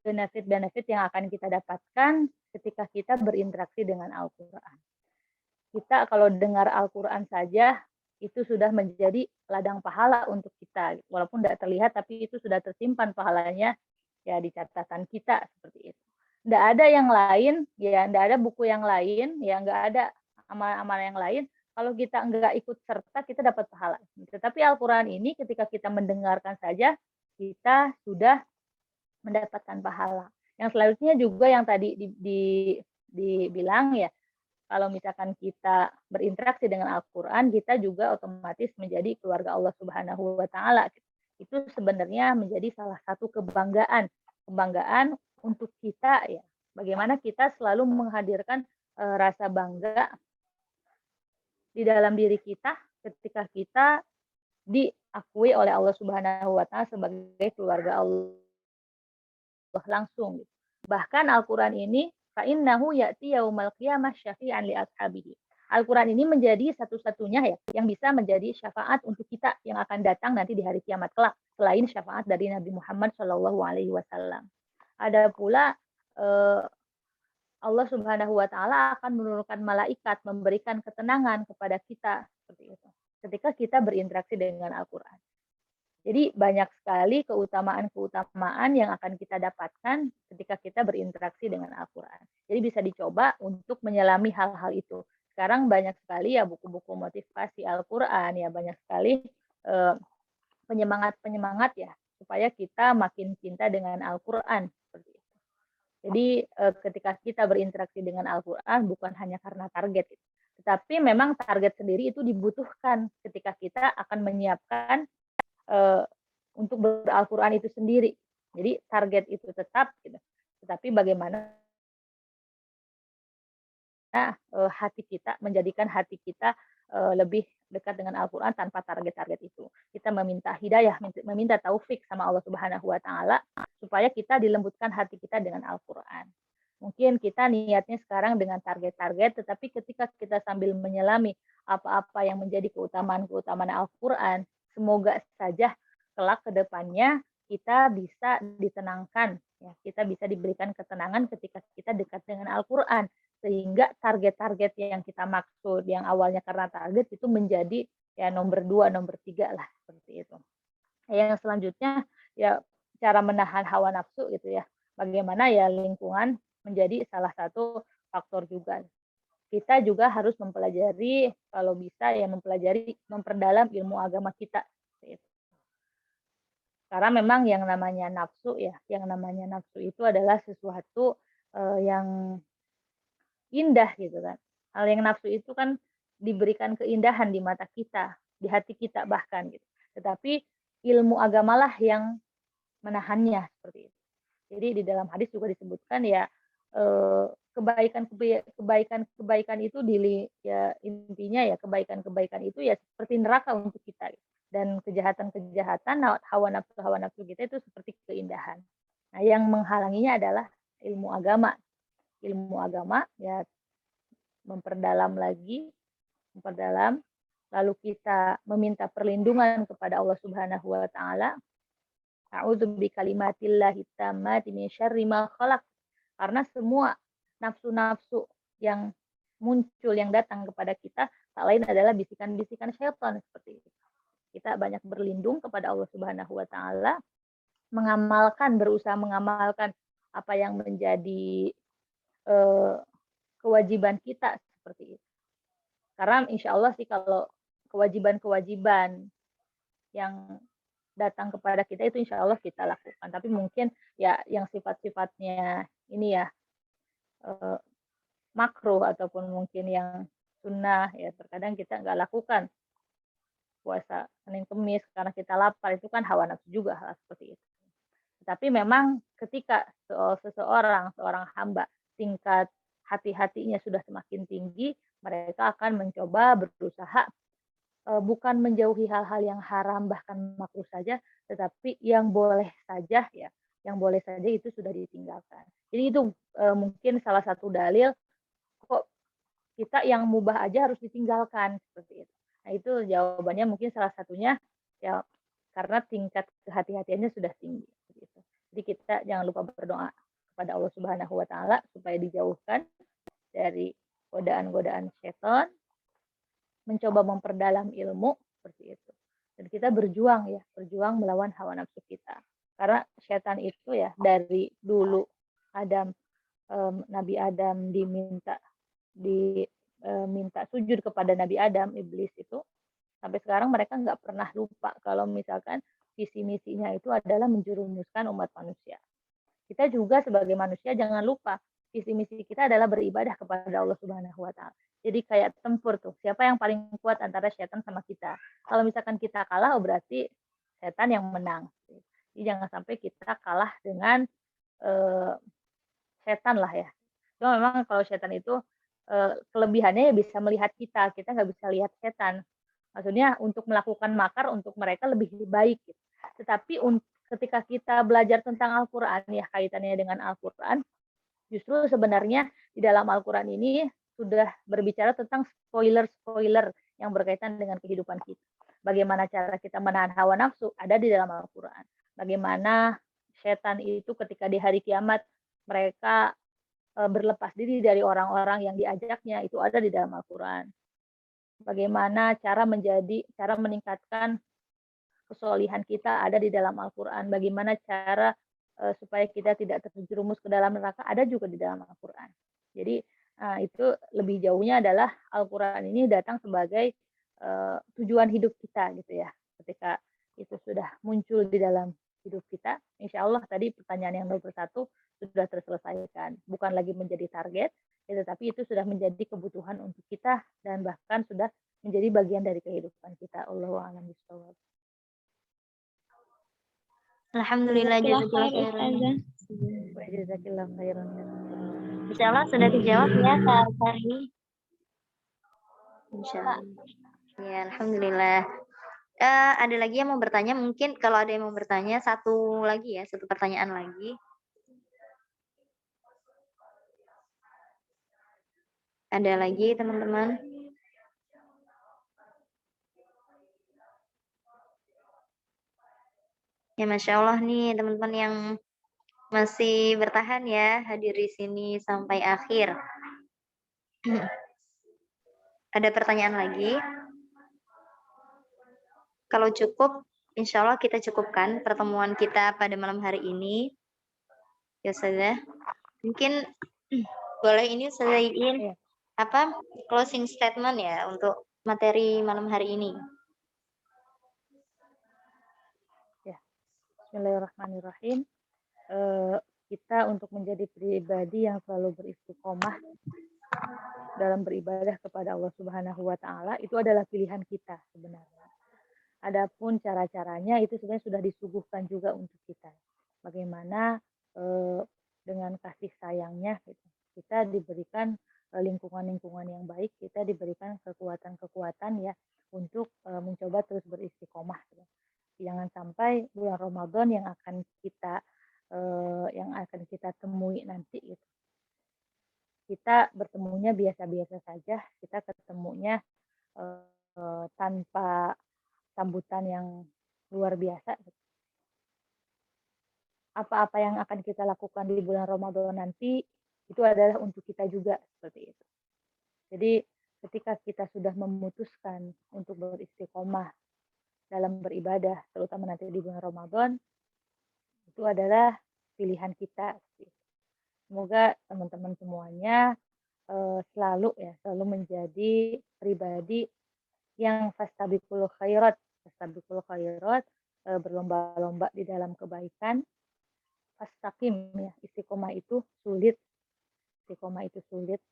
benefit-benefit yang akan kita dapatkan ketika kita berinteraksi dengan Al-Quran. Kita kalau dengar Al-Quran saja, itu sudah menjadi ladang pahala untuk kita. Walaupun tidak terlihat, tapi itu sudah tersimpan pahalanya ya di catatan kita, seperti itu. Tidak ada yang lain, ya tidak ada buku yang lain, ya nggak ada amal-amal yang lain. Kalau kita nggak ikut serta, kita dapat pahala. Tetapi Al-Quran ini ketika kita mendengarkan saja, kita sudah mendapatkan pahala. Yang selanjutnya juga yang tadi dibilang ya, kalau misalkan kita berinteraksi dengan Al-Quran, kita juga otomatis menjadi keluarga Allah Subhanahu wa Ta'ala. Itu sebenarnya menjadi salah satu kebanggaan untuk kita ya. Bagaimana kita selalu menghadirkan rasa bangga di dalam diri kita ketika kita diakui oleh Allah Subhanahu wa Ta'ala sebagai keluarga Allah langsung. Bahkan Al-Quran ini fa'innahu ya'ti yaumal qiyamah syafi'an li ashabihi. Al-Quran ini menjadi satu-satunya ya yang bisa menjadi syafaat untuk kita yang akan datang nanti di hari kiamat kelak selain syafaat dari Nabi Muhammad Shallallahu Alaihi Wasallam. Ada pula Allah Subhanahu Wa Taala akan menurunkan malaikat memberikan ketenangan kepada kita seperti itu ketika kita berinteraksi dengan Al-Quran. Jadi banyak sekali keutamaan-keutamaan yang akan kita dapatkan ketika kita berinteraksi dengan Al-Quran. Jadi bisa dicoba untuk menyelami hal-hal itu. Sekarang banyak sekali ya buku-buku motivasi Al-Quran, ya banyak sekali penyemangat-penyemangat ya supaya kita makin cinta dengan Al-Quran. Seperti itu. Jadi ketika kita berinteraksi dengan Al-Quran bukan hanya karena target, tetapi memang target sendiri itu dibutuhkan ketika kita akan menyiapkan untuk ber-Al-Quran itu sendiri. Jadi target itu tetap, gitu. Tetapi bagaimana hati kita, menjadikan hati kita lebih dekat dengan Al-Quran tanpa target-target itu. Kita meminta hidayah, meminta taufik sama Allah Subhanahu wa Ta'ala, supaya kita dilembutkan hati kita dengan Al-Quran. Mungkin kita niatnya sekarang dengan target-target, tetapi ketika kita sambil menyelami apa-apa yang menjadi keutamaan-keutamaan Al-Quran, semoga saja kelak ke depannya kita bisa ditenangkan, ya, kita bisa diberikan ketenangan ketika kita dekat dengan Al-Quran, sehingga target-target yang kita maksud, yang awalnya karena target itu menjadi ya nomor 2, nomor 3 lah, seperti itu. Yang selanjutnya ya cara menahan hawa nafsu gitu ya, bagaimana ya lingkungan menjadi salah satu faktor juga. Kita juga harus mempelajari, kalau bisa ya memperdalam ilmu agama kita. Karena memang yang namanya nafsu ya, yang namanya nafsu itu adalah sesuatu yang indah gitu kan. Hal yang nafsu itu kan diberikan keindahan di mata kita, di hati kita bahkan gitu. Tetapi ilmu agamalah yang menahannya seperti itu. Jadi di dalam hadis juga disebutkan ya kebaikan itu ya intinya ya kebaikan itu ya seperti neraka untuk kita. Dan kejahatan-kejahatan hawa nafsu kita itu seperti keindahan. Nah, yang menghalanginya adalah ilmu agama. Ilmu agama ya memperdalam, lalu kita meminta perlindungan kepada Allah Subhanahu wa Ta'ala. A'udzu bikalimatillahi tammati min syarri ma khalaq. Karena semua nafsu-nafsu yang muncul, yang datang kepada kita, tak lain adalah bisikan-bisikan syaitan seperti itu. Kita banyak berlindung kepada Allah Subhanahu wa Ta'ala, berusaha mengamalkan apa yang menjadi kewajiban kita seperti itu. Karena insya Allah sih kalau kewajiban-kewajiban yang datang kepada kita itu insya Allah kita lakukan. Tapi mungkin ya yang sifat-sifatnya ini ya makruh ataupun mungkin yang sunnah ya terkadang kita nggak lakukan. puasa Senin Kemis karena kita lapar, itu kan hawa nafsu juga hal seperti itu. Tapi memang ketika seorang hamba tingkat hati-hatinya sudah semakin tinggi, mereka akan mencoba berusaha bukan menjauhi hal-hal yang haram bahkan makruh saja, tetapi yang boleh saja ya, yang boleh saja itu sudah ditinggalkan. Jadi itu mungkin salah satu dalil kok kita yang mubah aja harus ditinggalkan seperti itu. Nah itu jawabannya mungkin salah satunya ya karena tingkat kehati-hatiannya sudah tinggi. Gitu. Jadi kita jangan lupa berdoa kepada Allah Subhanahu Wa Taala supaya dijauhkan dari godaan-godaan setan, mencoba memperdalam ilmu seperti itu. Dan kita berjuang ya, berjuang melawan hawa nafsu kita. Karena setan itu ya dari dulu Nabi Adam diminta sujud kepada Nabi Adam, iblis itu sampai sekarang mereka nggak pernah lupa kalau misalkan visi misinya itu adalah menjerumuskan umat manusia. Kita juga sebagai manusia jangan lupa visi misi kita adalah beribadah kepada Allah Subhanahu Wa Taala. Jadi kayak tempur tuh, siapa yang paling kuat antara setan sama kita. Kalau misalkan kita kalah, oh berarti setan yang menang. Jadi jangan sampai kita kalah dengan setan lah ya. Cuma memang kalau setan itu kelebihannya ya bisa melihat kita nggak bisa lihat setan. Maksudnya untuk melakukan makar untuk mereka lebih baik. Gitu. Tetapi ketika kita belajar tentang Al-Quran ya kaitannya dengan Al-Quran, justru sebenarnya di dalam Al-Quran ini sudah berbicara tentang spoiler-spoiler yang berkaitan dengan kehidupan kita. Bagaimana cara kita menahan hawa nafsu ada di dalam Al-Quran. Bagaimana setan itu ketika di hari kiamat mereka berlepas diri dari orang-orang yang diajaknya itu ada di dalam Al-Quran. Bagaimana cara meningkatkan kesolihan kita ada di dalam Al-Quran. Bagaimana cara supaya kita tidak terjerumus ke dalam neraka ada juga di dalam Al-Quran. Jadi itu lebih jauhnya adalah Al-Quran ini datang sebagai tujuan hidup kita gitu ya. Ketika itu sudah muncul di dalam hidup kita, insya Allah tadi pertanyaan yang nomor 1 sudah terselesaikan. Bukan lagi menjadi target, tetapi itu sudah menjadi kebutuhan untuk kita dan bahkan sudah menjadi bagian dari kehidupan kita. Allahu a'lam bishawab. Alhamdulillah, jazakallah khairan. Jazakallah khairan. Insyaallah sudah dijawab ya Kak Sari. Insyaallah. Ya, alhamdulillah. Ada lagi yang mau bertanya? Mungkin kalau ada yang mau bertanya satu pertanyaan lagi. Ada lagi teman-teman? Ya Masya Allah nih teman-teman yang masih bertahan ya hadir di sini sampai akhir. Ada pertanyaan lagi? Kalau cukup, insya Allah kita cukupkan pertemuan kita pada malam hari ini. Ya Ustazah. Mungkin boleh ini Ustazah closing statement ya untuk materi malam hari ini. Ya, Bismillahirrahmanirrahim. Kita untuk menjadi pribadi yang selalu beristiqomah dalam beribadah kepada Allah Subhanahu Wa Taala itu adalah pilihan kita sebenarnya. Adapun cara-caranya itu sebenarnya sudah disuguhkan juga untuk kita. Bagaimana dengan kasih sayangnya kita diberikan lingkungan-lingkungan yang baik, kita diberikan kekuatan-kekuatan ya untuk mencoba terus beristiqomah. Jangan sampai bulan Ramadan yang akan kita temui nanti gitu. Kita bertemunya biasa-biasa saja, kita ketemunya tanpa sambutan yang luar biasa. Apa-apa yang akan kita lakukan di bulan Ramadan nanti itu adalah untuk kita juga seperti itu. Jadi ketika kita sudah memutuskan untuk beristiqomah dalam beribadah, terutama nanti di bulan Ramadan, itu adalah pilihan kita. Semoga teman-teman semuanya selalu menjadi pribadi yang fastabiqul khairat, berlomba-lomba di dalam kebaikan. Fastaqim ya, istiqomah itu sulit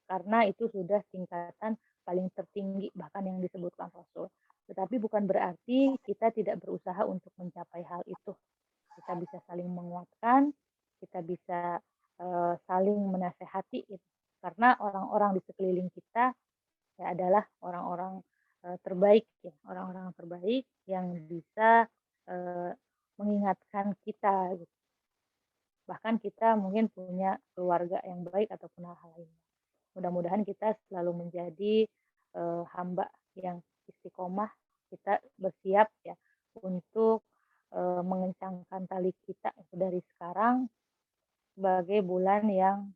karena itu sudah tingkatan paling tertinggi bahkan yang disebutkan Rasul. Tetapi bukan berarti kita tidak berusaha untuk mencapai hal itu. Kita bisa saling menguatkan, kita bisa saling menasehati gitu. Karena orang-orang di sekeliling kita ya adalah orang-orang terbaik ya, orang-orang terbaik yang bisa mengingatkan kita gitu. Bahkan kita mungkin punya keluarga yang baik ataupun hal lainnya. Mudah-mudahan kita selalu menjadi hamba yang istiqomah, kita bersiap ya untuk mengencangkan tali kita dari sekarang sebagai bulan yang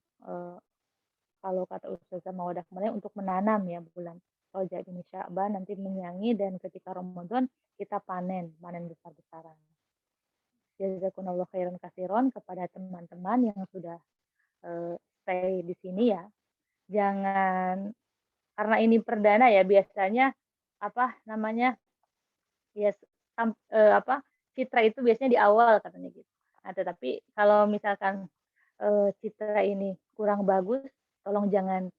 kalau kata Ustazah Mawadah kemarin untuk menanam ya bulan Rajab ini Sya'ban nanti menyangi dan ketika Ramadan kita panen besar-besaran. Jazakumullah khairan katsiran kepada teman-teman yang sudah stay di sini ya. Jangan karena ini perdana ya biasanya apa namanya ya citra itu biasanya di awal katanya gitu. Nah, tetapi kalau misalkan citra ini kurang bagus, tolong jangan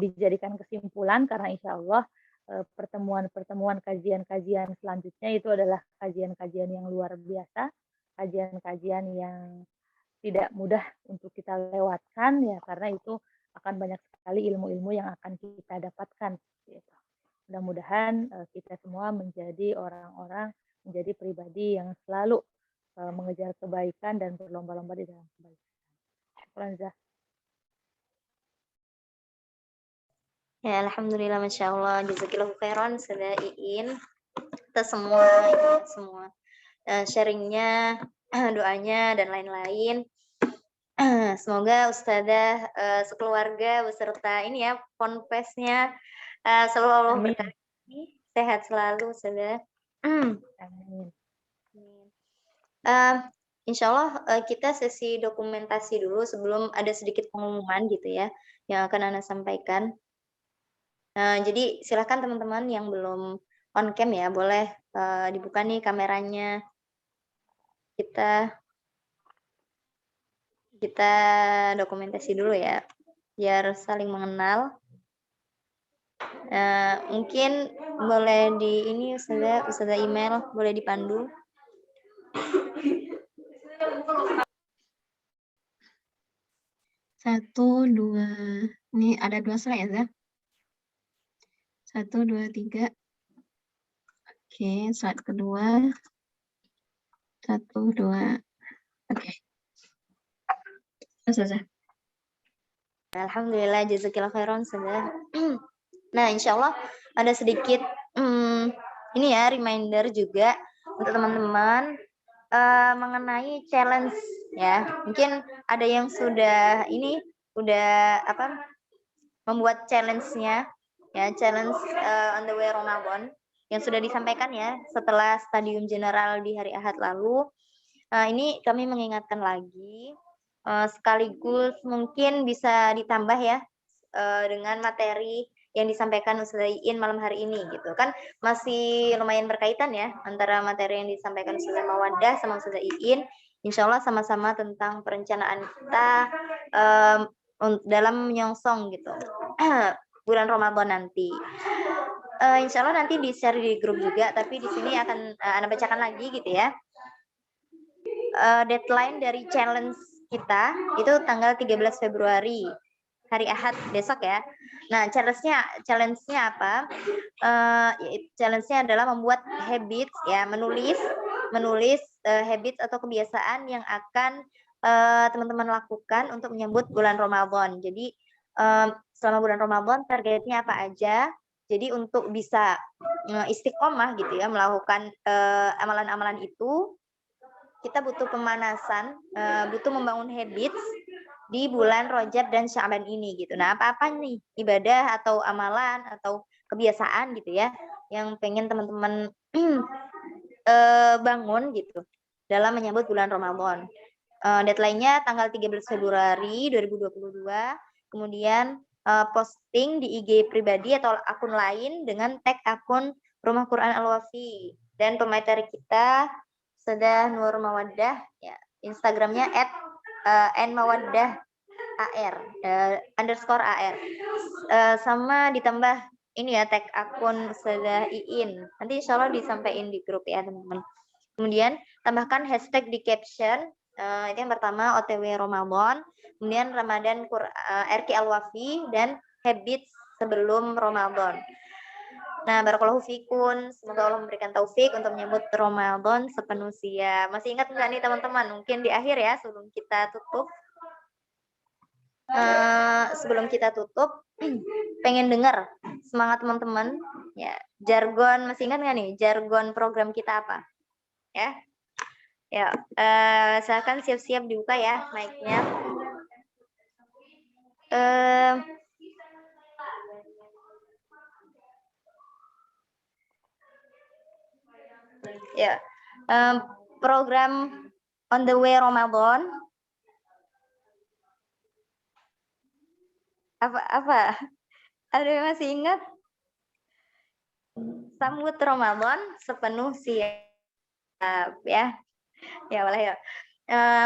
dijadikan kesimpulan karena insya Allah pertemuan-pertemuan kajian-kajian selanjutnya itu adalah kajian-kajian yang luar biasa, kajian-kajian yang tidak mudah untuk kita lewatkan ya karena itu akan banyak sekali ilmu-ilmu yang akan kita dapatkan. Gitu. Mudah-mudahan kita semua menjadi orang-orang, menjadi pribadi yang selalu mengejar kebaikan dan berlomba-lomba di dalam kebaikan. Syukran, Zah. Ya, alhamdulillah, masya Allah, jazakillahu khairan, Ustazah Iin, kita semua sharingnya, doanya dan lain-lain. Semoga Ustazah sekeluarga beserta ini ya ponpesnya selalu Allah berkati, sehat selalu Ustazah. Amin. Insya Allah kita sesi dokumentasi dulu sebelum ada sedikit pengumuman gitu ya yang akan Ana sampaikan. Jadi silahkan teman-teman yang belum on cam ya boleh dibuka nih kameranya. Kita dokumentasi dulu ya biar saling mengenal. Mungkin boleh di ini Ustazah email boleh dipandu. Satu, dua. Ini ada 2 slide ya, 1, 2, 3. Oke, slide kedua. 1, 2. Oke. Ustazah. Alhamdulillah, jazakillah khairan Ustazah. Nah, insya Allah ada sedikit ini ya reminder juga untuk teman-teman mengenai challenge ya. Mungkin ada yang sudah membuat challenge-nya ya, challenge on the way Ramadan yang sudah disampaikan ya setelah stadium general di hari Ahad lalu. Ini kami mengingatkan lagi sekaligus mungkin bisa ditambah ya dengan materi yang disampaikan Ustazah Iin malam hari ini gitu kan masih lumayan berkaitan ya antara materi yang disampaikan Ustazah Mawadah sama Ustazah Iin. Insya Allah sama-sama tentang perencanaan kita dalam menyongsong gitu bulan Ramadan nanti. Insya Allah nanti di-share di grup juga, tapi di sini akan Ana bacakan lagi gitu ya. Deadline dari challenge kita itu tanggal 13 Februari. Hari Ahad besok ya. Nah, challenge-nya apa? Challenge-nya adalah membuat habits ya, menulis habits atau kebiasaan yang akan teman-teman lakukan untuk menyambut bulan Ramadan. Jadi selama bulan Ramadan targetnya apa aja? Jadi untuk bisa istiqomah gitu ya melakukan amalan-amalan itu kita butuh pemanasan, butuh membangun habits di bulan Rajab dan Sya'ban ini gitu. Nah, apa-apa nih ibadah atau amalan atau kebiasaan gitu ya yang pengen teman-teman bangun gitu dalam menyambut bulan Ramadan. Deadline-nya tanggal 13 Februari 2022. Kemudian posting di IG pribadi atau akun lain dengan tag akun Rumah Quran Al-Wafi dan pemateri kita Ustazah Nur Mawaddah ya, Instagramnya @nmawaddah_ar_ar sama ditambah ini ya tag akun Ustazah Iin. Nanti insya Allah disampaikan di grup ya teman-teman. Kemudian tambahkan hashtag di caption. Itu yang pertama OTW Ramadan, kemudian Ramadan RQ Al-Wafi, dan habits sebelum Ramadan. Nah, barakallahu fikun. Semoga Allah memberikan taufik untuk menyambut Ramadan sepenuh siap. Masih ingat nggak nih teman-teman? Mungkin di akhir ya sebelum kita tutup. Pengen dengar semangat teman-teman ya, jargon. Masih ingat nggak nih jargon program kita apa ya? Ya, silakan siap-siap dibuka ya mic-nya. Ya, program On the Way Ramadan. Apa? Ada yang masih ingat? Sambut Ramadan sepenuh siap ya. Ya boleh ya.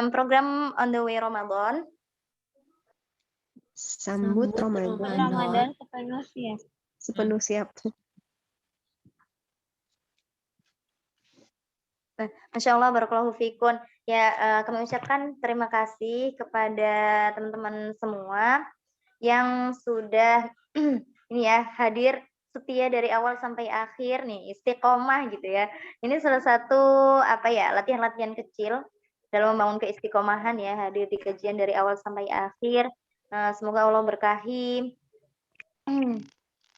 Program On the Way Ramadan. Sambut Ramadan sepenuh siap. sepenuh siap. Masya Allah, barakallahu fikun. Ya, kami ucapkan terima kasih kepada teman-teman semua yang sudah ini ya hadir setia dari awal sampai akhir nih, istiqomah gitu ya. Ini salah satu latihan-latihan kecil dalam membangun keistiqomahan ya, hadir di kajian dari awal sampai akhir. Semoga Allah berkahi.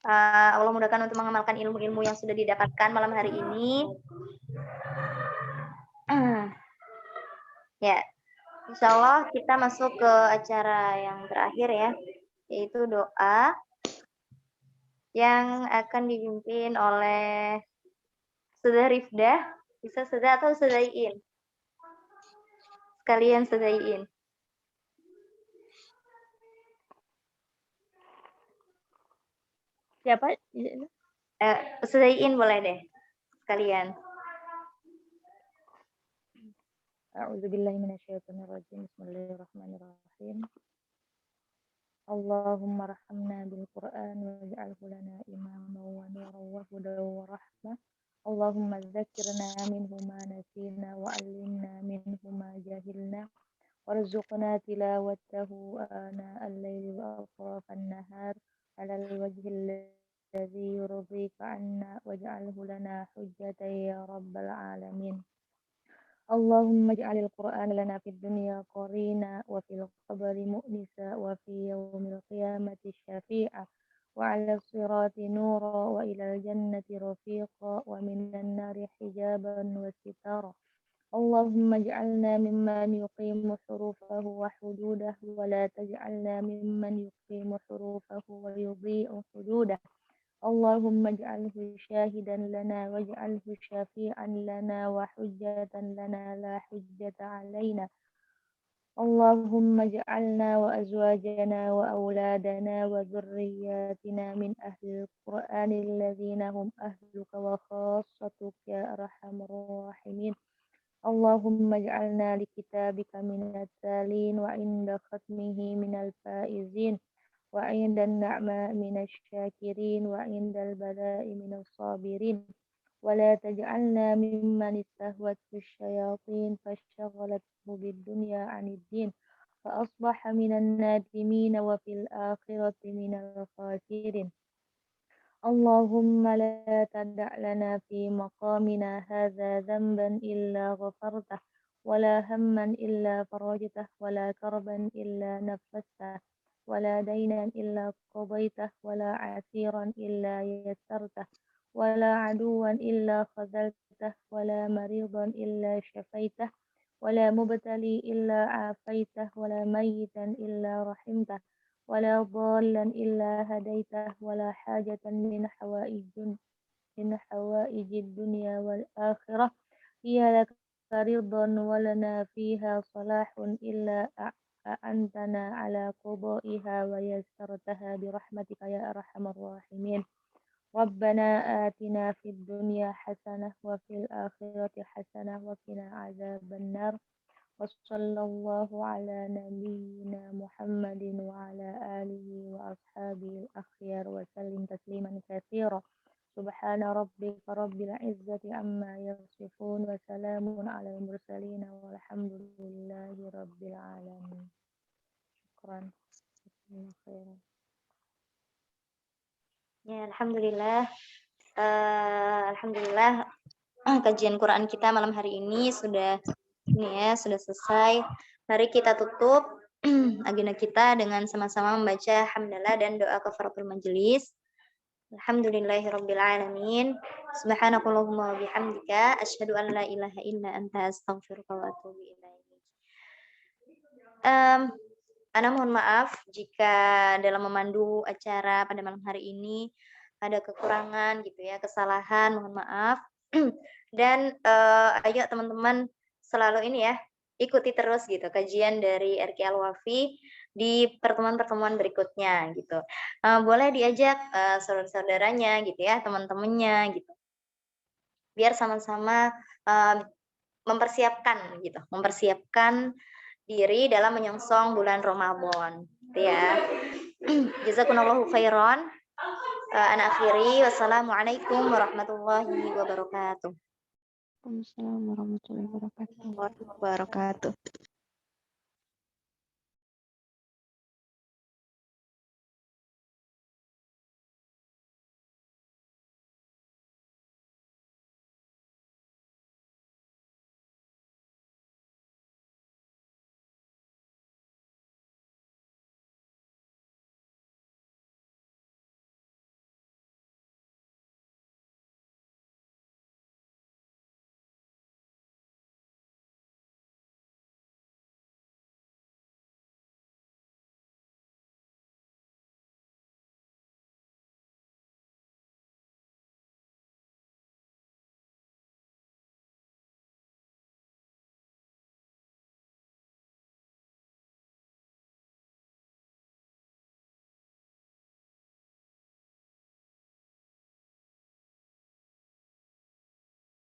Allah mudahkan untuk mengamalkan ilmu-ilmu yang sudah didapatkan malam hari ini. Ya, insya Allah kita masuk ke acara yang terakhir ya, yaitu doa yang akan dipimpin oleh Ustazah Rifdah. Bisa Ustazah atau Ustazah Iin? Sekalian Ustazah Iin. Siapa? Ustazah Iin boleh deh, sekalian. A'udzubillahi minasyaitonirrajim. Bismillahirrahmanirrahim. Allahumma rahamna bil Qur'an waj'alhu lana imaman wa nuran wa hudan wa rahmah. Allahumma dzakkirna minhu ma nasina wa 'allimna minhu ma jahilna warzuqna tilawatahu ana al-laili wa atrafan nahar 'ala al-wajhi alladhi yurdika 'anna waj'alhu lana hujjatan ya rabbal alamin. اللهم اجعل القرآن لنا في الدنيا قرينا وفي القبر مؤنسا وفي يوم القيامة شفيعا وعلى الصراط نورا وإلى الجنة رفيقا ومن النار حجابا وستارا. اللهم اجعلنا ممن يقيم حروفه وحدوده ولا تجعلنا ممن يقيم حروفه ويضيء حدوده. اللهم اجعله شاهدا لنا واجعله شفيعا لنا وحجة لنا لا حجة علينا. اللهم اجعلنا وأزواجنا وأولادنا وذرياتنا من أهل القرآن الذين هم أهلك وخاصتك يا أرحم الراحمين. اللهم اجعلنا لكتابك من التالين وعند ختمه من الفائزين وعند النعماء من الشاكرين وعند البلاء من الصابرين. ولا تجعلنا ممن استهوته الشياطين فاشتغلته بالدنيا عن الدين فأصبح من النادمين وفي الآخرة من الخاسرين. اللهم لا تدع لنا في مقامنا هذا ذنبا إلا غفرته ولا هما إلا فرجته ولا كربا إلا نفسته ولا دينا إلا قضيته ولا عسيرا إلا يسرته ولا عدوا إلا خذلته ولا مريضا إلا شفيته ولا مبتلي إلا عافيته ولا ميتا إلا رحمته ولا ضالا إلا هديته ولا حاجة من حوائج الدنيا والآخرة هي لك رضا ولنا فيها صلاح إلا أعنتنا على قضائها ويسرتها برحمتك يا أرحم الراحمين. ربنا آتنا في الدنيا حسنة وفي الآخرة حسنة وقنا عذاب النار. وصلى الله على نبينا محمد وعلى آله وأصحابه الأخيار وسلم تسليما كثيرا سبحان ربك رب العزة عما يصفون وسلام على المرسلين والحمد لله رب العالمين. شكرا. خيرا. Ya, alhamdulillah. Alhamdulillah kajian Quran kita malam hari ini sudah selesai. Mari kita tutup agenda kita dengan sama-sama membaca hamdalah dan doa kafaratul majelis. Alhamdulillahirabbil alamin. Subhanakallahumma wa bihamdika asyhadu an la ilaha illa anta astaghfiruka wa atubu ilaik. Ana mohon maaf jika dalam memandu acara pada malam hari ini ada kekurangan gitu ya, kesalahan, mohon maaf. Dan ayo teman-teman selalu ini ya, ikuti terus gitu kajian dari RQ Al-Wafi di pertemuan-pertemuan berikutnya gitu. Boleh diajak saudara-saudaranya gitu ya, teman-temannya gitu. Biar sama-sama mempersiapkan diri dalam menyongsong bulan Ramadan gitu ya. Jazakumullahu khairan. Ana akhiri, wassalamualaikum warahmatullahi wabarakatuh. Waalaikumsalam warahmatullahi wabarakatuh. Wabarakatuh.